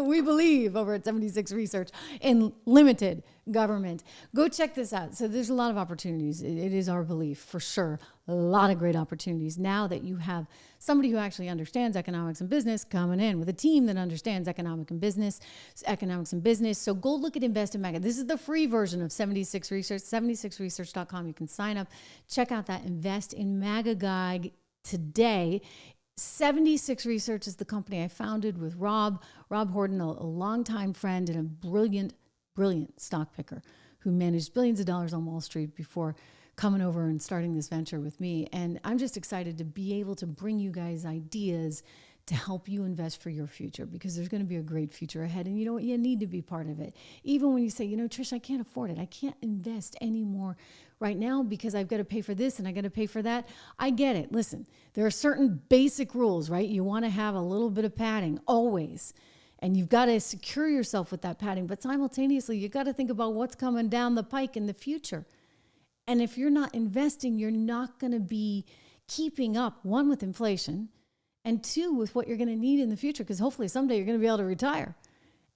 we believe over at 76 Research in limited government. Go check this out. So there's a lot of opportunities. It is our belief, for sure. A lot of great opportunities now that you have somebody who actually understands economics and business coming in with a team that understands economics and business. So go look at Invest in MAGA. This is the free version of 76 Research, 76research.com. You can sign up, check out that Invest in MAGA guide today. 76 Research is the company I founded with Rob Horton, a longtime friend and a brilliant stock picker who managed billions of dollars on Wall Street before coming over and starting this venture with me. And I'm just excited to be able to bring you guys ideas to help you invest for your future, because there's going to be a great future ahead. And you know what? You need to be part of it. Even when you say, Trish, I can't afford it. I can't invest anymore right now because I've got to pay for this and I got to pay for that. I get it. Listen, there are certain basic rules, right? You want to have a little bit of padding always. And you've got to secure yourself with that padding. But simultaneously, you got to think about what's coming down the pike in the future. And if you're not investing, you're not going to be keeping up, one, with inflation, and two, with what you're going to need in the future, because hopefully someday you're going to be able to retire.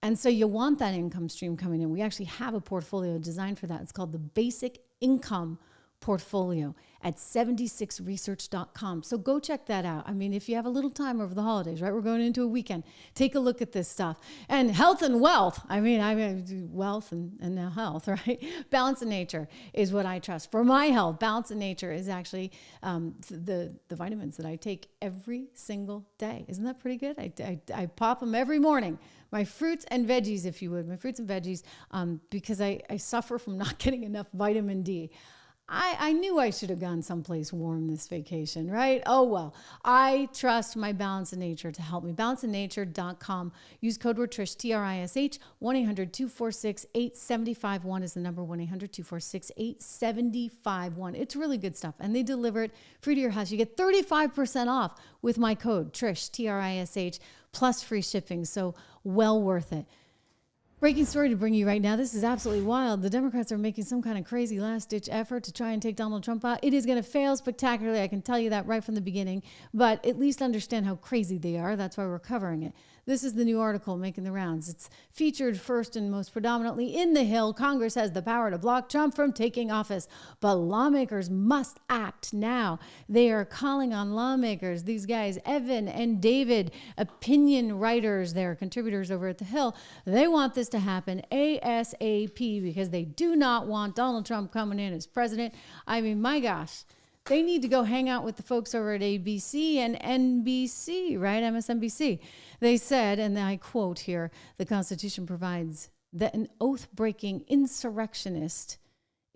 And so you want that income stream coming in. We actually have a portfolio designed for that. It's called the Basic Income Portfolio at 76research.com. So go check that out. I mean, if you have a little time over the holidays, right? We're going into a weekend. Take a look at this stuff. And health and wealth. I mean wealth and now health, right? Balance in nature is what I trust. For my health, balance in nature is actually the vitamins that I take every single day. Isn't that pretty good? I pop them every morning. My fruits and veggies, if you would. My fruits and veggies, because I suffer from not getting enough vitamin D. I knew I should have gone someplace warm this vacation, right? Oh, well, I trust my Balance in Nature to help me. Balanceinnature.com. Use code word Trish, TRISH, 1-800-246-8751 is the number, 1-800-246-8751. It's really good stuff, and they deliver it free to your house. You get 35% off with my code, Trish, TRISH, plus free shipping, so well worth it. Breaking story to bring you right now. This is absolutely wild. The Democrats are making some kind of crazy last-ditch effort to try and take Donald Trump out. It is going to fail spectacularly. I can tell you that right from the beginning. But at least understand how crazy they are. That's why we're covering it. This is the new article making the rounds. It's featured first and most predominantly in The Hill. Congress has the power to block Trump from taking office, but lawmakers must act now. They are calling on lawmakers, these guys, Evan and David, opinion writers, they're contributors over at The Hill. They want this to happen ASAP because they do not want Donald Trump coming in as president. I mean, my gosh. They need to go hang out with the folks over at ABC and NBC, right? MSNBC. They said, and I quote here, the Constitution provides that an oath-breaking insurrectionist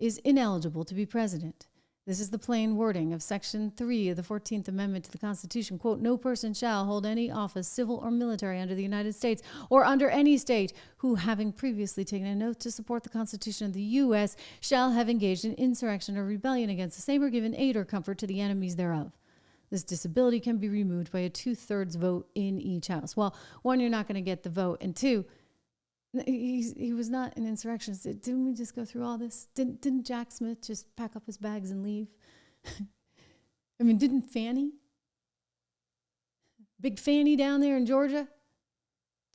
is ineligible to be president. This is the plain wording of Section 3 of the 14th Amendment to the Constitution. Quote, no person shall hold any office, civil or military, under the United States or under any state who, having previously taken an oath to support the Constitution of the U.S., shall have engaged in insurrection or rebellion against the same or given aid or comfort to the enemies thereof. This disability can be removed by a 2/3 vote in each house. Well, one, you're not going to get the vote, and two, he was not an insurrectionist. Didn't we just go through all this? Didn't Jack Smith just pack up his bags and leave? I mean, didn't Fannie, Big Fannie down there in Georgia,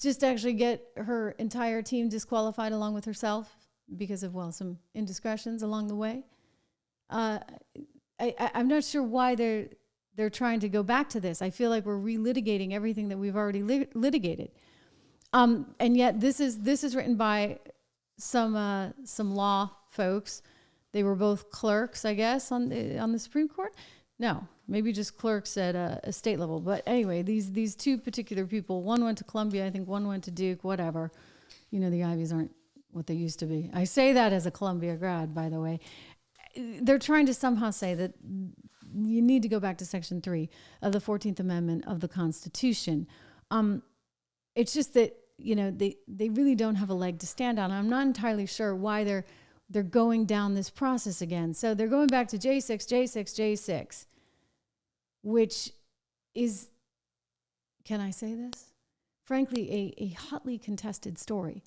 just actually get her entire team disqualified along with herself because of, well, some indiscretions along the way? I'm not sure why they're trying to go back to this. I feel like we're relitigating everything that we've already litigated. And yet this is written by some law folks. They were both clerks, I guess, on the Supreme Court. No, maybe just clerks at a state level. But anyway, these two particular people, one went to Columbia, I think one went to Duke, whatever. You know, the Ivies aren't what they used to be. I say that as a Columbia grad, by the way. They're trying to somehow say that you need to go back to Section 3 of the 14th Amendment of the Constitution. It's just that, you know, they really don't have a leg to stand on. I'm not entirely sure why they're going down this process again. So they're going back to J6, which is, can I say this? frankly, a hotly contested story,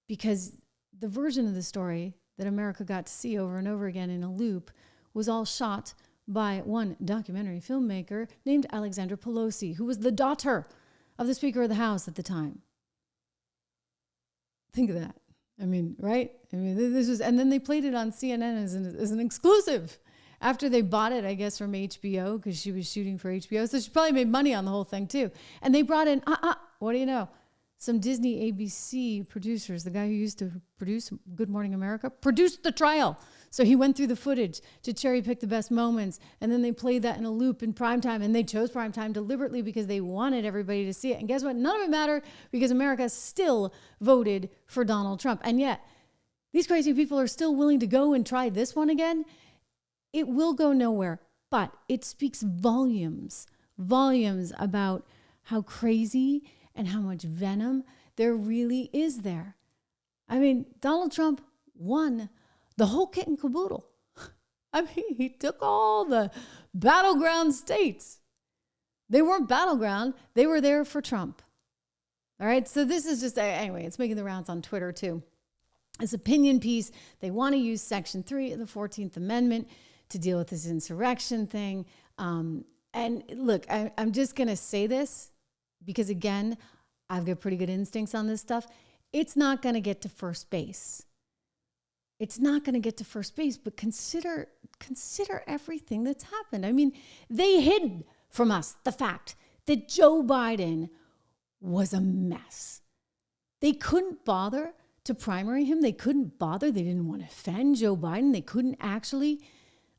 because the version of the story that America got to see over and over again in a loop was all shot by one documentary filmmaker named Alexandra Pelosi, who was the daughter of the Speaker of the House at the time. Think of that. I mean, right? I mean, this was, and then they played it on CNN as an exclusive after they bought it, I guess, from HBO, because she was shooting for HBO. So she probably made money on the whole thing too. And they brought in, what do you know? Some Disney ABC producers. The guy who used to produce Good Morning America produced the trial. So he went through the footage to cherry pick the best moments. And then they played that in a loop in primetime. And they chose primetime deliberately because they wanted everybody to see it. And guess what? None of it mattered, because America still voted for Donald Trump. And yet, these crazy people are still willing to go and try this one again. It will go nowhere. But it speaks volumes about how crazy and how much venom there really is there. I mean, Donald Trump won the whole kit and caboodle. I mean, he took all the battleground states. They weren't battleground. They were there for Trump. All right. So this is just, anyway, it's making the rounds on Twitter too. This opinion piece. They want to use Section 3 of the 14th Amendment to deal with this insurrection thing. And look, I'm just going to say this, because again, I've got pretty good instincts on this stuff. It's not going to get to first base. It's not going to get to first base, but consider everything that's happened. I mean, they hid from us the fact that Joe Biden was a mess. They couldn't bother to primary him. They couldn't bother. They didn't want to offend Joe Biden. They couldn't actually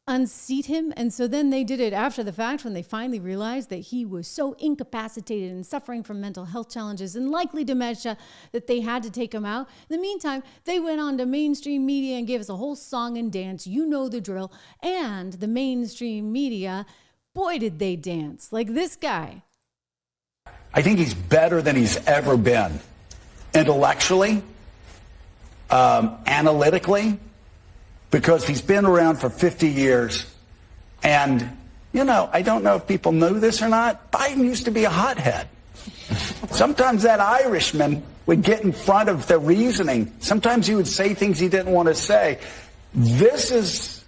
unseat him. And so then they did it after the fact, when they finally realized that he was so incapacitated and suffering from mental health challenges and likely dementia that they had to take him out. In the meantime, they went on to mainstream media and gave us a whole song and dance. You know the drill. And the mainstream media, boy, did they dance. Like this guy. I think he's better than he's ever been. Intellectually, analytically, because he's been around for 50 years. And, you know, I don't know if people knew this or not, Biden used to be a hothead. Sometimes that Irishman would get in front of the reasoning. Sometimes he would say things he didn't want to say. This is,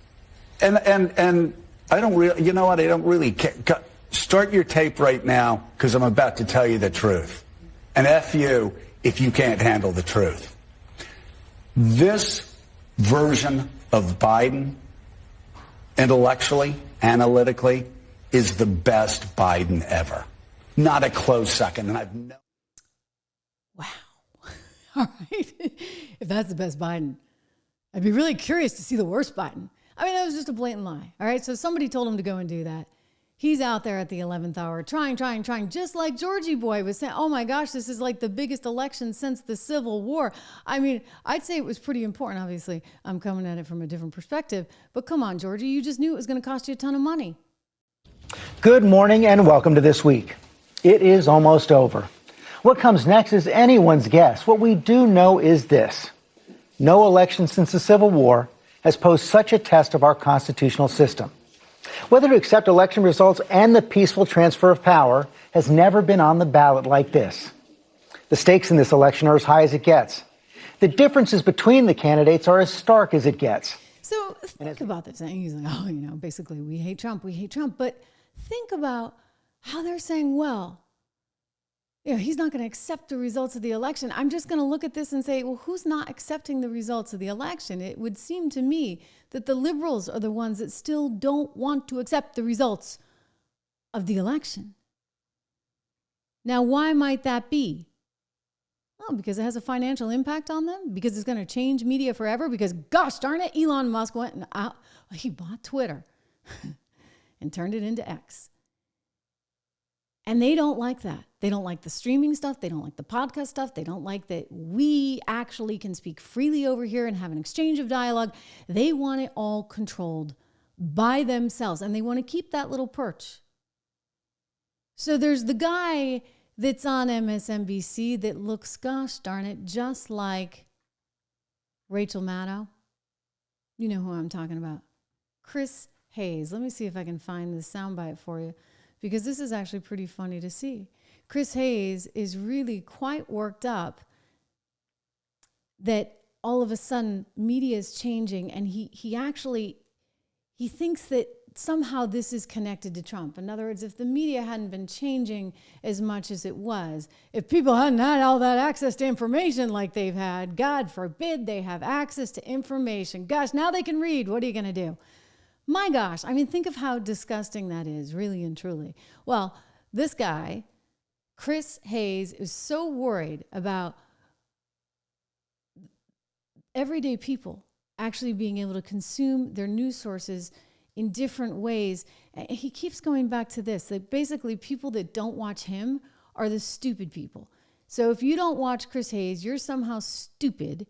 and I don't really, you know what, I don't really care. Start your tape right now, because I'm about to tell you the truth. And F you if you can't handle the truth. This version of Biden, intellectually, analytically, is the best Biden ever. Not a close second. And I've no. Wow. All right. If that's the best Biden, I'd be really curious to see the worst Biden. I mean, that was just a blatant lie. All right. So somebody told him to go and do that. He's out there at the 11th hour trying, just like Georgie boy was saying, oh my gosh, this is like the biggest election since the Civil War. I mean, I'd say it was pretty important. Obviously, I'm coming at it from a different perspective. But come on, Georgie, you just knew it was going to cost you a ton of money. Good morning and welcome to This Week. It is almost over. What comes next is anyone's guess. What we do know is this. No election since the Civil War has posed such a test of our constitutional system. Whether to accept election results and the peaceful transfer of power has never been on the ballot like this. The stakes in this election are as high as it gets. The differences between the candidates are as stark as it gets. So think about this. And he's like, oh, you know, basically we hate Trump. But think about how they're saying, well, you know, he's not going to accept the results of the election. I'm just going to look at this and say, well, who's not accepting the results of the election? It would seem to me that the liberals are the ones that still don't want to accept the results of the election. Now, why might that be? Well, because it has a financial impact on them, because it's going to change media forever, because gosh darn it, Elon Musk went and he bought Twitter and turned it into X. And they don't like that. They don't like the streaming stuff. They don't like the podcast stuff. They don't like that we actually can speak freely over here and have an exchange of dialogue. They want it all controlled by themselves, and they want to keep that little perch. So there's the guy that's on MSNBC that looks, gosh darn it, just like Rachel Maddow. You know who I'm talking about. Chris Hayes. Let me see if I can find this soundbite for you, because this is actually pretty funny to see. Chris Hayes is really quite worked up that all of a sudden media is changing, and he thinks that somehow this is connected to Trump. In other words, if the media hadn't been changing as much as it was, if people hadn't had all that access to information like they've had, God forbid they have access to information. Gosh, now they can read. What are you going to do? My gosh, I mean, think of how disgusting that is, really and truly. Well, this guy, Chris Hayes, is so worried about everyday people actually being able to consume their news sources in different ways. He keeps going back to this, that basically people that don't watch him are the stupid people. So if you don't watch Chris Hayes, you're somehow stupid.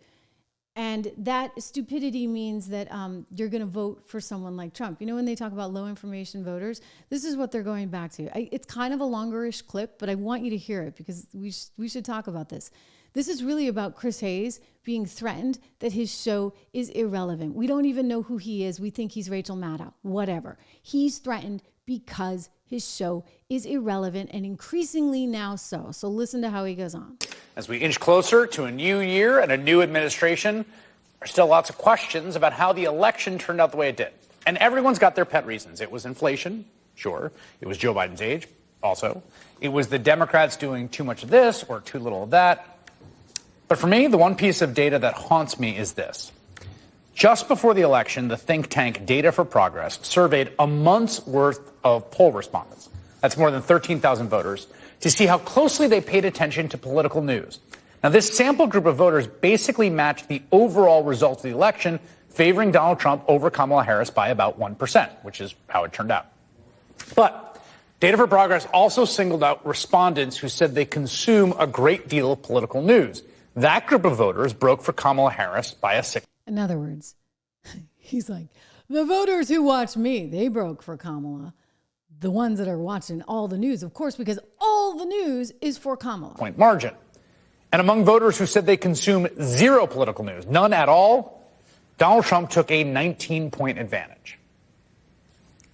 And that stupidity means that you're going to vote for someone like Trump. You know, when they talk about low information voters, this is what they're going back to. It's kind of a longer-ish clip, but I want you to hear it because we should talk about this. This is really about Chris Hayes being threatened that his show is irrelevant. We don't even know who he is. We think he's Rachel Maddow, whatever. He's threatened because his show is irrelevant, and increasingly now so. So listen to how he goes on. As we inch closer to a new year and a new administration, there are still lots of questions about how the election turned out the way it did. And everyone's got their pet reasons. It was inflation, sure. It was Joe Biden's age, also. It was the Democrats doing too much of this or too little of that. But for me, the one piece of data that haunts me is this. Just before the election, the think tank Data for Progress surveyed a month's worth of poll respondents. That's more than 13,000 voters, to see how closely they paid attention to political news. Now, this sample group of voters basically matched the overall results of the election, favoring Donald Trump over Kamala Harris by about 1%, which is how it turned out. But Data for Progress also singled out respondents who said they consume a great deal of political news. That group of voters broke for Kamala Harris by a 6. In other words, he's like, the voters who watch me, they broke for Kamala. The ones that are watching all the news, of course, because all the news is for Kamala. Point margin. And among voters who said they consume zero political news, none at all, Donald Trump took a 19-point advantage.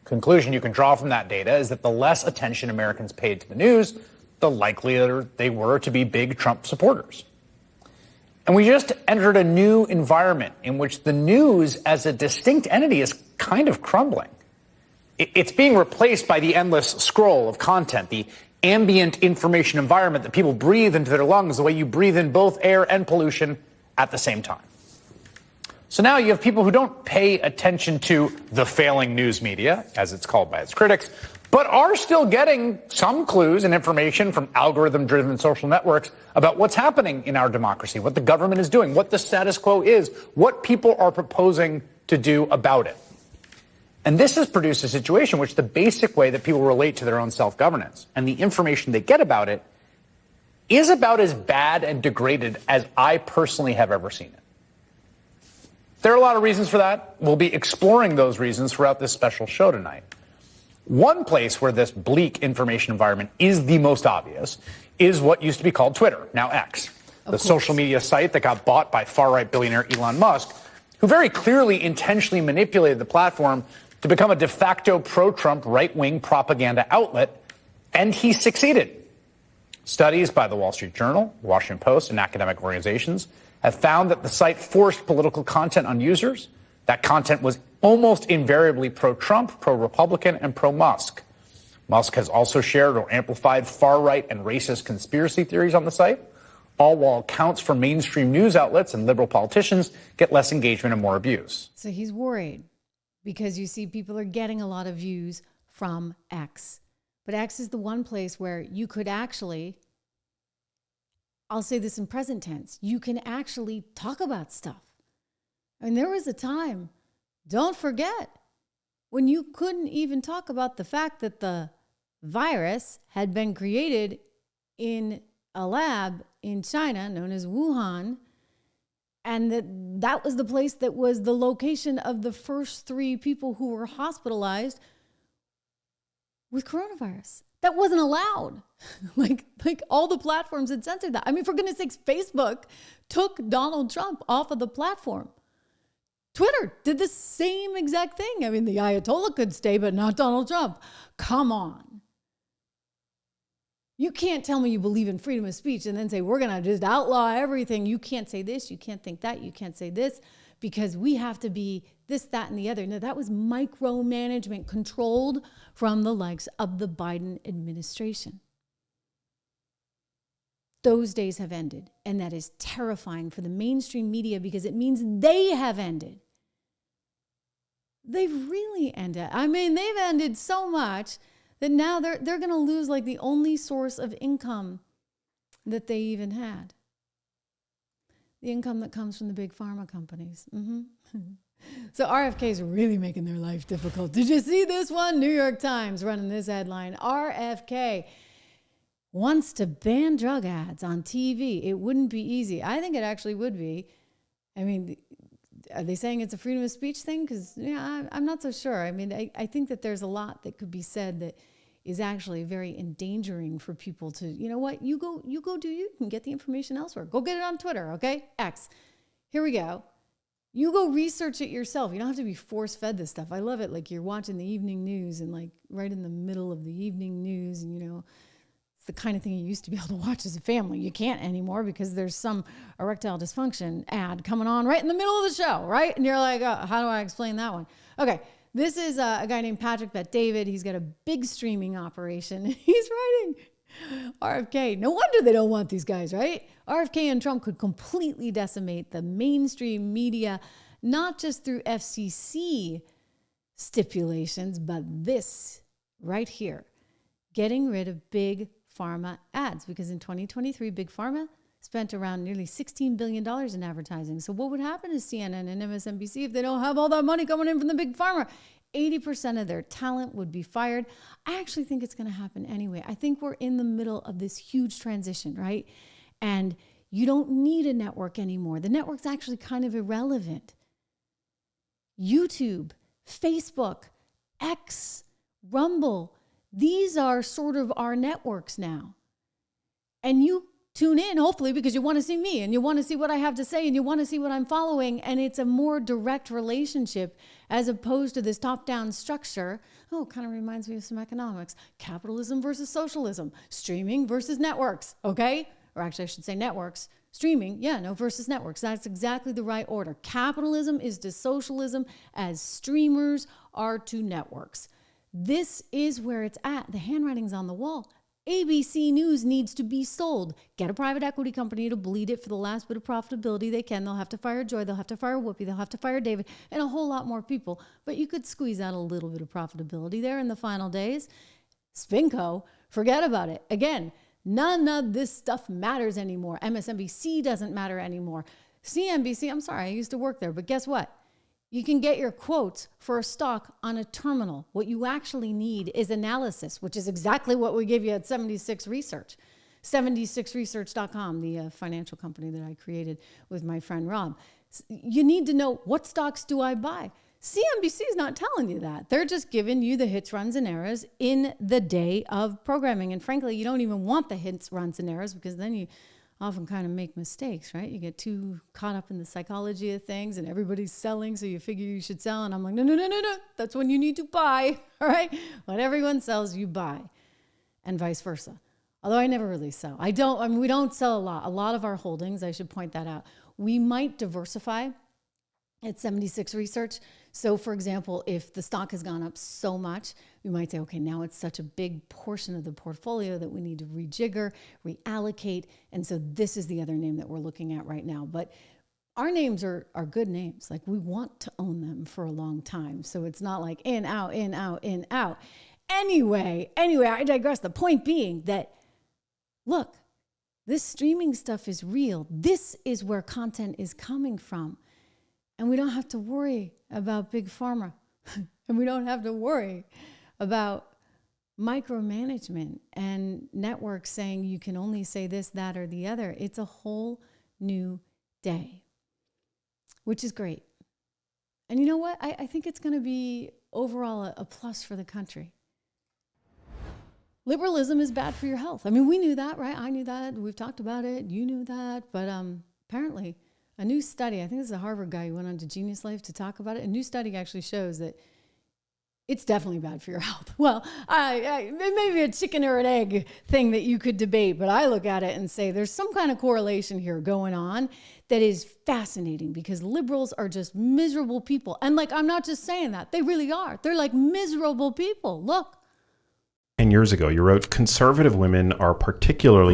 Conclusion you can draw from that data is that the less attention Americans paid to the news, the likelier they were to be big Trump supporters. And we just entered a new environment in which the news as a distinct entity is kind of crumbling. It's being replaced by the endless scroll of content, the ambient information environment that people breathe into their lungs the way you breathe in both air and pollution at the same time. So now you have people who don't pay attention to the failing news media, as it's called by its critics, but are still getting some clues and information from algorithm-driven social networks about what's happening in our democracy, what the government is doing, what the status quo is, what people are proposing to do about it. And this has produced a situation in which the basic way that people relate to their own self-governance and the information they get about it is about as bad and degraded as I personally have ever seen it. There are a lot of reasons for that. We'll be exploring those reasons throughout this special show tonight. One place where this bleak information environment is the most obvious is what used to be called Twitter, now X, the social media site that got bought by far-right billionaire Elon Musk, who very clearly intentionally manipulated the platform to become a de facto pro-Trump right-wing propaganda outlet, and he succeeded. Studies by the Wall Street Journal, the Washington Post, and academic organizations have found that the site forced political content on users. That content was almost invariably pro-Trump, pro-Republican, and pro-Musk. Musk has also shared or amplified far-right and racist conspiracy theories on the site, all while accounts for mainstream news outlets and liberal politicians get less engagement and more abuse. So he's worried because you see people are getting a lot of views from X. But X is the one place where you could actually, I'll say this in present tense, you can actually talk about stuff. I mean, there was a time, don't forget, when you couldn't even talk about the fact that the virus had been created in a lab in China known as Wuhan, and that was the place that was the location of the first 3 people who were hospitalized with coronavirus. That wasn't allowed. like all the platforms had censored that. I mean, for goodness sakes, Facebook took Donald Trump off of the platform. Twitter did the same exact thing. I mean, the Ayatollah could stay, but not Donald Trump. Come on. You can't tell me you believe in freedom of speech and then say, we're going to just outlaw everything. You can't say this. You can't think that. You can't say this because we have to be this, that, and the other. No, that was micromanagement controlled from the likes of the Biden administration. Those days have ended. And that is terrifying for the mainstream media because it means they have ended. They've really ended. I mean, they've ended so much that now they're going to lose like the only source of income that they even had. The income that comes from the big pharma companies. So RFK is really making their life difficult. Did you see this one? New York Times running this headline. RFK wants to ban drug ads on TV. It wouldn't be easy. I think it actually would be. I mean, are they saying it's a freedom of speech thing? Because I'm not so sure. I mean, I think that there's a lot that could be said that is actually very endangering for people to, you know what, you go do you can get the information elsewhere. Go get it on Twitter, okay? X. Here we go. You go research it yourself. You don't have to be force-fed this stuff. I love it. Like you're watching the evening news and like right in the middle of the evening news and, you know, it's the kind of thing you used to be able to watch as a family. You can't anymore because there's some erectile dysfunction ad coming on right in the middle of the show, right? And you're like, oh, how do I explain that one? Okay, this is a guy named Patrick Bet-David. He's got a big streaming operation. He's writing RFK. No wonder they don't want these guys, right? RFK and Trump could completely decimate the mainstream media, not just through FCC stipulations, but this right here, getting rid of big pharma ads, because in 2023, big pharma spent around nearly $16 billion in advertising. So what would happen to CNN and MSNBC if they don't have all that money coming in from the big pharma? 80% of their talent would be fired. I actually think it's going to happen anyway. I think we're in the middle of this huge transition, right? And you don't need a network anymore. The network's actually kind of irrelevant. YouTube, Facebook, X, Rumble, these are sort of our networks now. And you tune in, hopefully, because you want to see me and you want to see what I have to say and you want to see what I'm following. And it's a more direct relationship as opposed to this top-down structure. Oh, it kind of reminds me of some economics. Capitalism versus socialism. Streaming versus networks, okay? Or actually, I should say networks. Streaming, versus networks. That's exactly the right order. Capitalism is to socialism as streamers are to networks. This is where it's at. The handwriting's on the wall. ABC News needs to be sold. Get a private equity company to bleed it for the last bit of profitability they can. They'll have to fire Joy. They'll have to fire Whoopi. They'll have to fire David and a whole lot more people. But you could squeeze out a little bit of profitability there in the final days. Spinco, forget about it. Again, none of this stuff matters anymore. MSNBC doesn't matter anymore. CNBC, I'm sorry, I used to work there, but guess what? You can get your quotes for a stock on a terminal. What you actually need is analysis, which is exactly what we give you at 76 Research. 76research.com, the financial company that I created with my friend Rob. You need to know, what stocks do I buy? CNBC is not telling you that. They're just giving you the hits, runs, and errors in the day of programming. And frankly, you don't even want the hits, runs, and errors because then you often kind of make mistakes, right? You get too caught up in the psychology of things and everybody's selling, so you figure you should sell. And I'm like, no. That's when you need to buy, all right? When everyone sells, you buy, and vice versa. Although I never really sell. We don't sell a lot. A lot of our holdings, I should point that out. We might diversify at 76 Research. So for example, if the stock has gone up so much, we might say, okay, now it's such a big portion of the portfolio that we need to rejigger, reallocate. And so this is the other name that we're looking at right now. But our names are good names. Like we want to own them for a long time. So it's not like in, out, in, out, in, out. Anyway, I digress. The point being that, look, this streaming stuff is real. This is where content is coming from. And we don't have to worry about big pharma. And we don't have to worry about micromanagement and networks saying you can only say this, that, or the other. It's a whole new day, which is great. And you know what? I think it's going to be overall a plus for the country. Liberalism is bad for your health. I mean, we knew that, right? I knew that. We've talked about it. You knew that. But apparently, a new study, I think this is a Harvard guy who went on to Genius Life to talk about it. A new study actually shows that It's definitely bad for your health. Well, maybe a chicken or an egg thing that you could debate, but I look at it and say there's some kind of correlation here going on that is fascinating, because liberals are just miserable people. And like, I'm not just saying that. They really are. They're like miserable people. Look. 10 years ago, you wrote, conservative women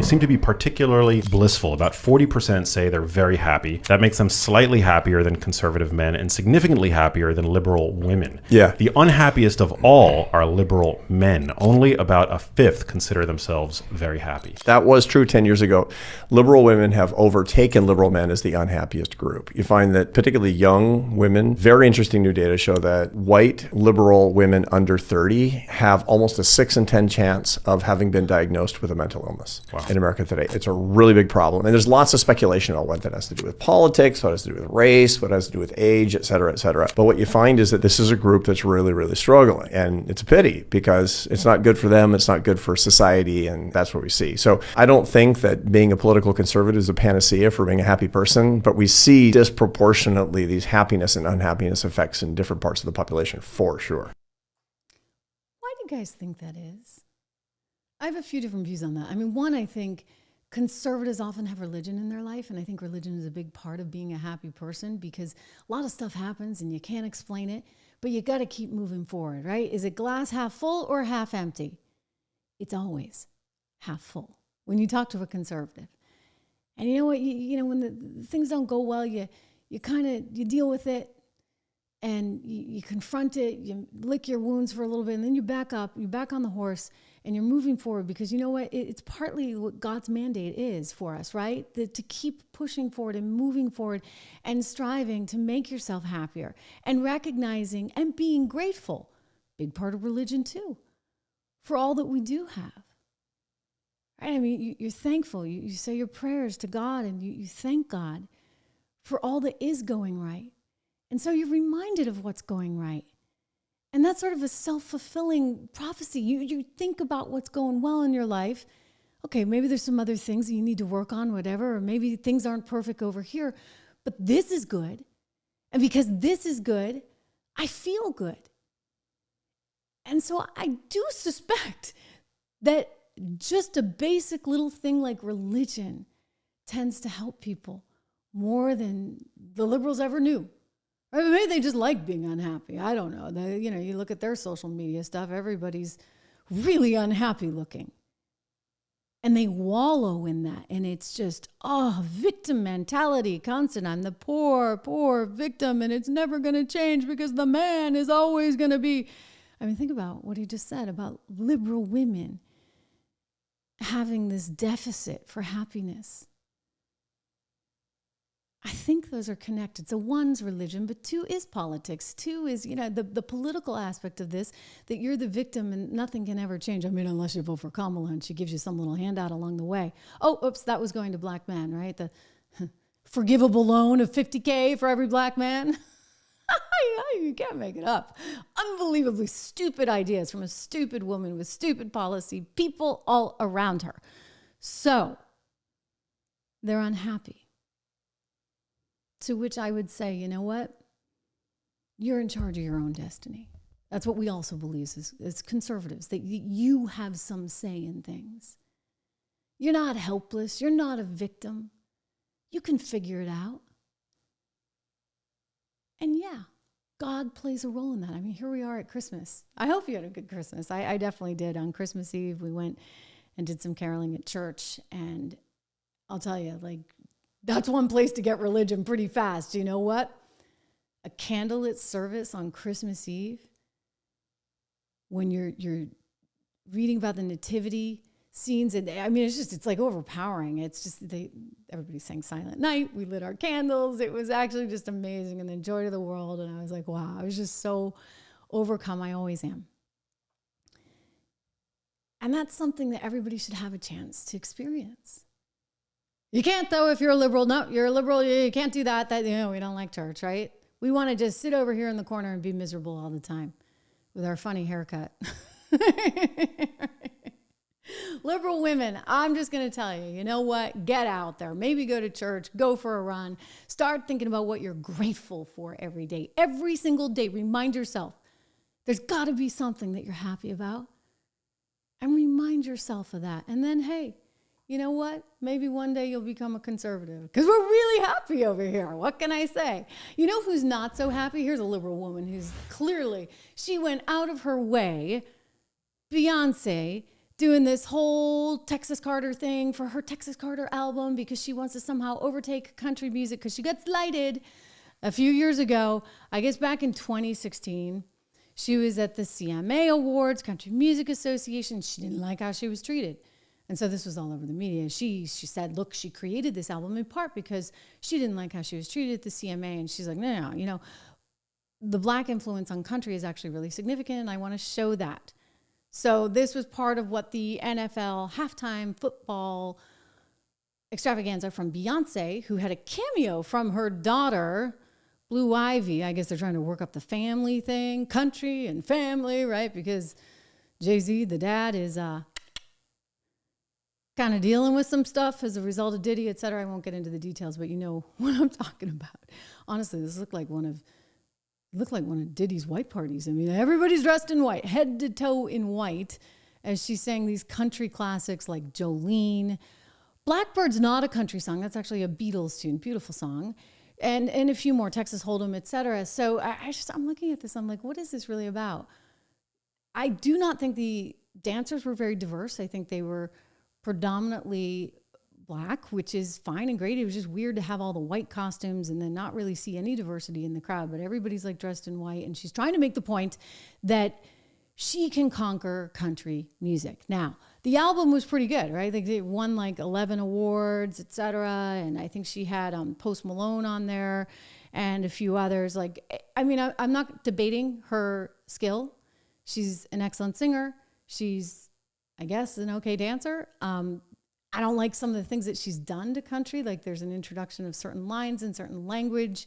seem to be particularly blissful. About 40% say they're very happy. That makes them slightly happier than conservative men and significantly happier than liberal women. Yeah. The unhappiest of all are liberal men. Only about a fifth consider themselves very happy. That was true 10 years ago. Liberal women have overtaken liberal men as the unhappiest group. You find that particularly young women, very interesting new data show that white liberal women under 30 have almost a 6 in 10 chance of having been diagnosed with a mental illness in America today. It's a really big problem. And there's lots of speculation about what that has to do with politics, what has to do with race, what has to do with age, et cetera, et cetera. But what you find is that this is a group that's really, really struggling. And it's a pity, because it's not good for them, it's not good for society, and that's what we see. So I don't think that being a political conservative is a panacea for being a happy person, but we see disproportionately these happiness and unhappiness effects in different parts of the population, for sure. Why do you guys think that is? I have a few different views on that. I mean, one, I think conservatives often have religion in their life, and I think religion is a big part of being a happy person, because a lot of stuff happens and you can't explain it, but you got to keep moving forward, right? Is it glass half full or half empty? It's always half full when you talk to a conservative. And you know what? You know, when the things don't go well, you deal with it. And you confront it, you lick your wounds for a little bit, and then you back up, you're back on the horse, and you're moving forward, because you know what? It's partly what God's mandate is for us, right? To keep pushing forward and moving forward and striving to make yourself happier and recognizing and being grateful. Big part of religion too, for all that we do have. Right? I mean, you're thankful. You say your prayers to God, and you thank God for all that is going right. And so you're reminded of what's going right. And that's sort of a self-fulfilling prophecy. You think about what's going well in your life. Okay, maybe there's some other things that you need to work on, whatever, or maybe things aren't perfect over here, but this is good. And because this is good, I feel good. And so I do suspect that just a basic little thing like religion tends to help people more than the liberals ever knew. Or maybe they just like being unhappy. I don't know. You look at their social media stuff, everybody's really unhappy looking. And they wallow in that. And it's just, victim mentality, constant. I'm the poor victim, and it's never going to change because the man is always going to be. I mean, think about what he just said about liberal women having this deficit for happiness. I think those are connected. So one's religion, but two is politics. Two is, the political aspect of this, that you're the victim and nothing can ever change. I mean, unless you vote for Kamala and she gives you some little handout along the way. Oh, oops, that was going to black men, right? The forgivable loan of $50K for every black man. You can't make it up. Unbelievably stupid ideas from a stupid woman with stupid policy, people all around her. So they're unhappy. To which I would say, you know what? You're in charge of your own destiny. That's what we also believe as conservatives, that you have some say in things. You're not helpless. You're not a victim. You can figure it out. And yeah, God plays a role in that. I mean, here we are at Christmas. I hope you had a good Christmas. I definitely did. On Christmas Eve, we went and did some caroling at church. And I'll tell you, that's one place to get religion pretty fast. You know what? A candlelit service on Christmas Eve, when you're reading about the nativity scenes, and I mean, it's like overpowering. It's just everybody sang Silent Night. We lit our candles. It was actually just amazing, and the joy of the world. And I was like, wow, I was just so overcome. I always am. And that's something that everybody should have a chance to experience. You can't, though, if you're a liberal. No, you're a liberal. You can't do that. We don't like church, right? We want to just sit over here in the corner and be miserable all the time with our funny haircut. Liberal women, I'm just going to tell you, you know what? Get out there. Maybe go to church. Go for a run. Start thinking about what you're grateful for every day. Every single day, remind yourself There's got to be something that you're happy about. And remind yourself of that. And then, hey, you know what? Maybe one day you'll become a conservative because we're really happy over here. What can I say? You know who's not so happy? Here's a liberal woman who's clearly, she went out of her way, Beyonce, doing this whole Texas Carter thing for her Texas Carter album because she wants to somehow overtake country music because she got slighted a few years ago. I guess back in 2016, she was at the CMA Awards, Country Music Association. She didn't like how she was treated. And so this was all over the media. She said, look, she created this album in part because she didn't like how she was treated at the CMA. And she's like, no, you know, the Black influence on country is actually really significant, and I want to show that. So this was part of what the NFL halftime football extravaganza from Beyonce, who had a cameo from her daughter, Blue Ivy. I guess they're trying to work up the family thing, country and family, right? Because Jay-Z, the dad, is kind of dealing with some stuff as a result of Diddy, et cetera. I won't get into the details, but you know what I'm talking about. Honestly, this looked like one of Diddy's white parties. I mean, everybody's dressed in white, head to toe in white, as she sang these country classics like Jolene. Blackbird's not a country song. That's actually a Beatles tune, beautiful song. And a few more, Texas Hold'em, et cetera. So I'm looking at this, I'm like, what is this really about? I do not think the dancers were very diverse. I think they were predominantly Black, which is fine and great. It was just weird to have all the white costumes and then not really see any diversity in the crowd, but everybody's like dressed in white. And she's trying to make the point that she can conquer country music. Now, the album was pretty good, right? They won like 11 awards, et cetera. And I think she had Post Malone on there and a few others. Like, I mean, I'm not debating her skill. She's an excellent singer. She's, I guess, an okay dancer. I don't like some of the things that she's done to country. Like there's an introduction of certain lines and certain language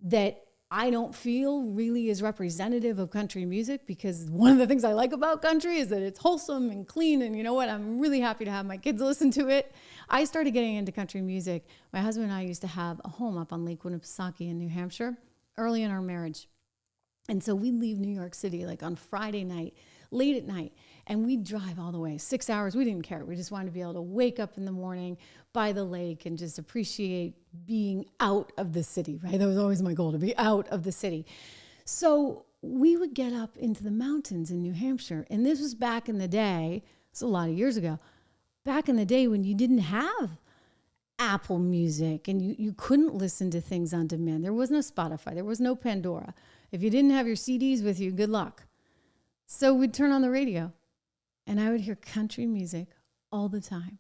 that I don't feel really is representative of country music, because one of the things I like about country is that it's wholesome and clean. And you know what? I'm really happy to have my kids listen to it. I started getting into country music. My husband and I used to have a home up on Lake Winnipesaukee in New Hampshire early in our marriage. And so we'd leave New York City like on Friday night, late at night, and we'd drive all the way, 6 hours. We didn't care. We just wanted to be able to wake up in the morning by the lake and just appreciate being out of the city, right? That was always my goal, to be out of the city. So we would get up into the mountains in New Hampshire. And this was back in the day, it's a lot of years ago, back in the day when you didn't have Apple Music and you couldn't listen to things on demand. There was no Spotify. There was no Pandora. If you didn't have your CDs with you, good luck. So we'd turn on the radio and I would hear country music all the time.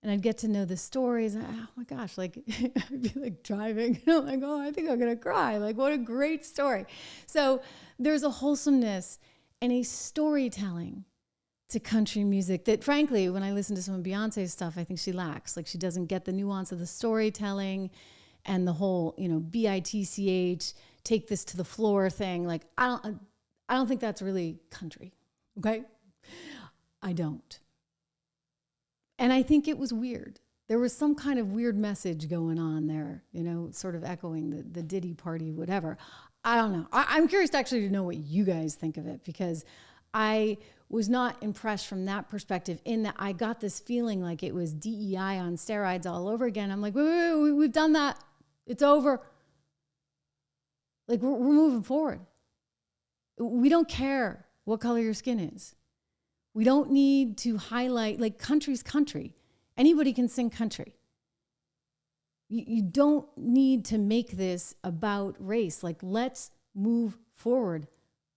And I'd get to know the stories. And, oh my gosh, like I'd be like driving. And I'm like, oh, I think I'm going to cry. Like, what a great story. So there's a wholesomeness and a storytelling to country music that, frankly, when I listen to some of Beyonce's stuff, I think she lacks. Like, she doesn't get the nuance of the storytelling and the whole, BITCH, take this to the floor thing. Like, I don't think that's really country. Okay? I don't. And I think it was weird. There was some kind of weird message going on there, sort of echoing the Diddy party, whatever. I don't know. I'm curious actually to know what you guys think of it, because I was not impressed from that perspective, in that I got this feeling like it was DEI on steroids all over again. I'm like, wait, we've done that. It's over. Like, we're moving forward. We don't care what color your skin is. We don't need to highlight, like, country's country. Anybody can sing country. You don't need to make this about race. Like, let's move forward,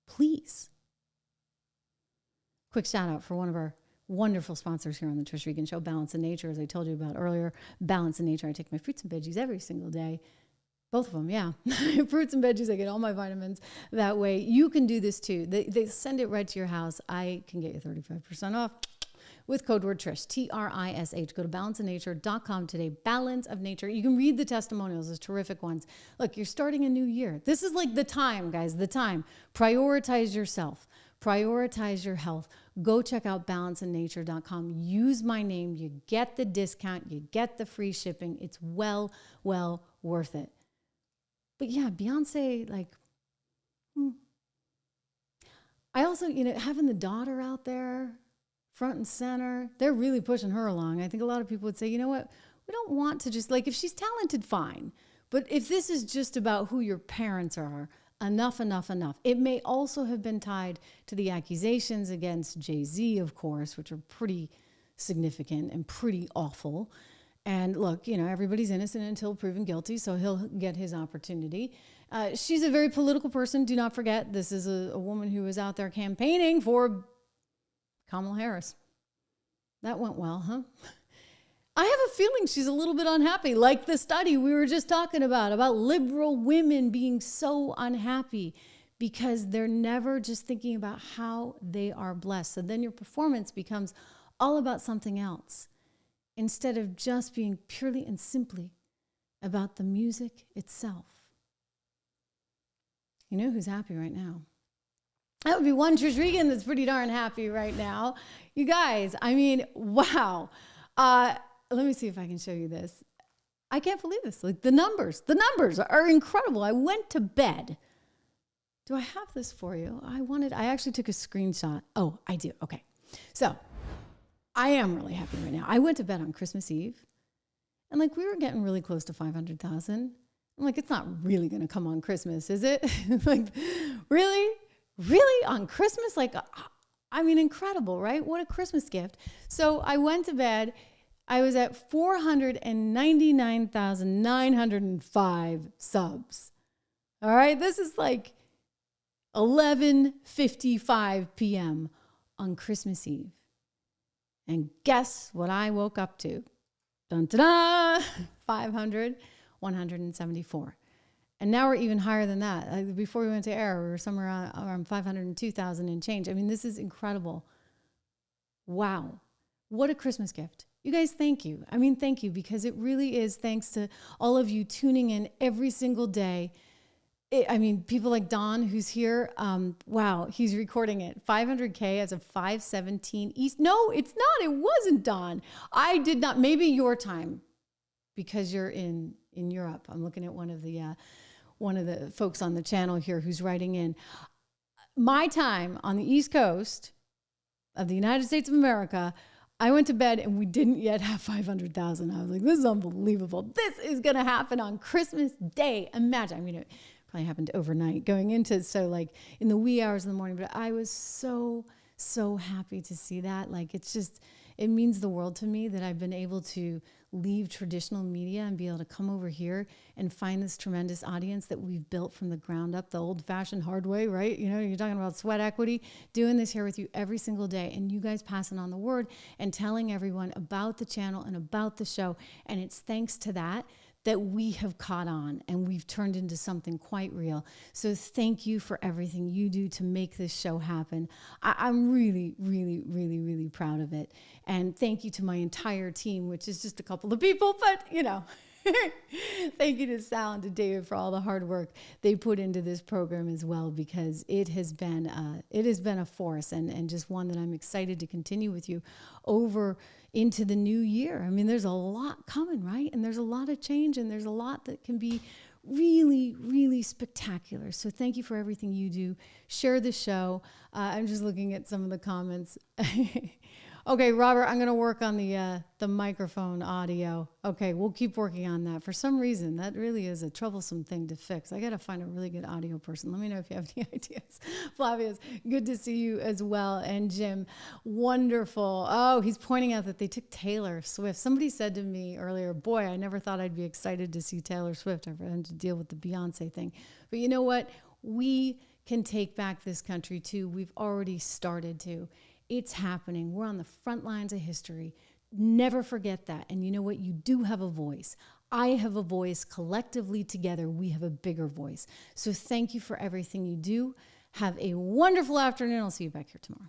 please. Quick shout out for one of our wonderful sponsors here on the Trish Regan Show, Balance in Nature. As I told you about earlier, Balance in Nature. I take my fruits and veggies every single day. Both of them, yeah. Fruits and veggies, I get all my vitamins that way. You can do this too. They send it right to your house. I can get you 35% off with code word Trish, TRISH. Go to balanceofnature.com today. Balance of Nature. You can read the testimonials, those terrific ones. Look, you're starting a new year. This is like the time, guys, the time. Prioritize yourself. Prioritize your health. Go check out balanceofnature.com. Use my name. You get the discount. You get the free shipping. It's well worth it. But yeah, Beyonce, like, I also, having the daughter out there front and center, they're really pushing her along. I think a lot of people would say, you know what? We don't want to just, like, if she's talented, fine. But if this is just about who your parents are, enough. It may also have been tied to the accusations against Jay-Z, of course, which are pretty significant and pretty awful. And look, everybody's innocent until proven guilty, so he'll get his opportunity. She's a very political person. Do not forget, this is a woman who was out there campaigning for Kamala Harris. That went well, huh? I have a feeling she's a little bit unhappy, like the study we were just talking about liberal women being so unhappy because they're never just thinking about how they are blessed. So then your performance becomes all about something else instead of just being purely and simply about the music itself. You know who's happy right now? That would be one Trish Regan that's pretty darn happy right now. You guys, I mean, wow. Let me see if I can show you this. I can't believe this. Like the numbers are incredible. I went to bed. Do I have this for you? I actually took a screenshot. Oh, I do. Okay. So I am really happy right now. I went to bed on Christmas Eve and we were getting really close to 500,000. I'm like, it's not really going to come on Christmas, is it? Really on Christmas? Incredible, right? What a Christmas gift. So I went to bed. I was at 499,905 subs. All right, this is 11:55 p.m. on Christmas Eve. And guess what I woke up to? Dun, dun, dun, 174. And now we're even higher than that. Before we went to air, we were somewhere around 502,000 and change. I mean, this is incredible. Wow. What a Christmas gift. You guys, thank you. Thank you, because it really is thanks to all of you tuning in every single day. People like Don, who's here. Wow, he's recording it. 500K as of 5:17 East. No, it's not. It wasn't Don. I did not. Maybe your time, because you're in Europe. I'm looking at one of the folks on the channel here who's writing in. My time on the East Coast of the United States of America, I went to bed and we didn't yet have 500,000. I was like, this is unbelievable. This is going to happen on Christmas Day. Imagine. It probably happened overnight going into, in the wee hours of the morning. But I was so happy to see that. It means the world to me that I've been able to leave traditional media and be able to come over here and find this tremendous audience that we've built from the ground up, the old-fashioned hard way, right? You're talking about sweat equity, doing this here with you every single day, and you guys passing on the word and telling everyone about the channel and about the show. And it's thanks to that we have caught on and we've turned into something quite real. So thank you for everything you do to make this show happen. I'm really, really, really, really proud of it. And thank you to my entire team, which is just a couple of people, but thank you to Sal and to David for all the hard work they put into this program as well, because it has been a force and just one that I'm excited to continue with you over into the new year. There's a lot coming, right? And there's a lot of change, and there's a lot that can be really, really spectacular. So thank you for everything you do. Share the show. I'm just looking at some of the comments. Okay, Robert, I'm going to work on the microphone audio. Okay, we'll keep working on that. For some reason, that really is a troublesome thing to fix. I got to find a really good audio person. Let me know if you have any ideas. Flavius, good to see you as well. And Jim, wonderful. Oh, he's pointing out that they took Taylor Swift. Somebody said to me earlier, boy, I never thought I'd be excited to see Taylor Swift. I've had to deal with the Beyonce thing. But you know what? We can take back this country too. We've already started to. It's happening. We're on the front lines of history. Never forget that. And you know what? You do have a voice. I have a voice. Collectively together, we have a bigger voice. So thank you for everything you do. Have a wonderful afternoon. I'll see you back here tomorrow.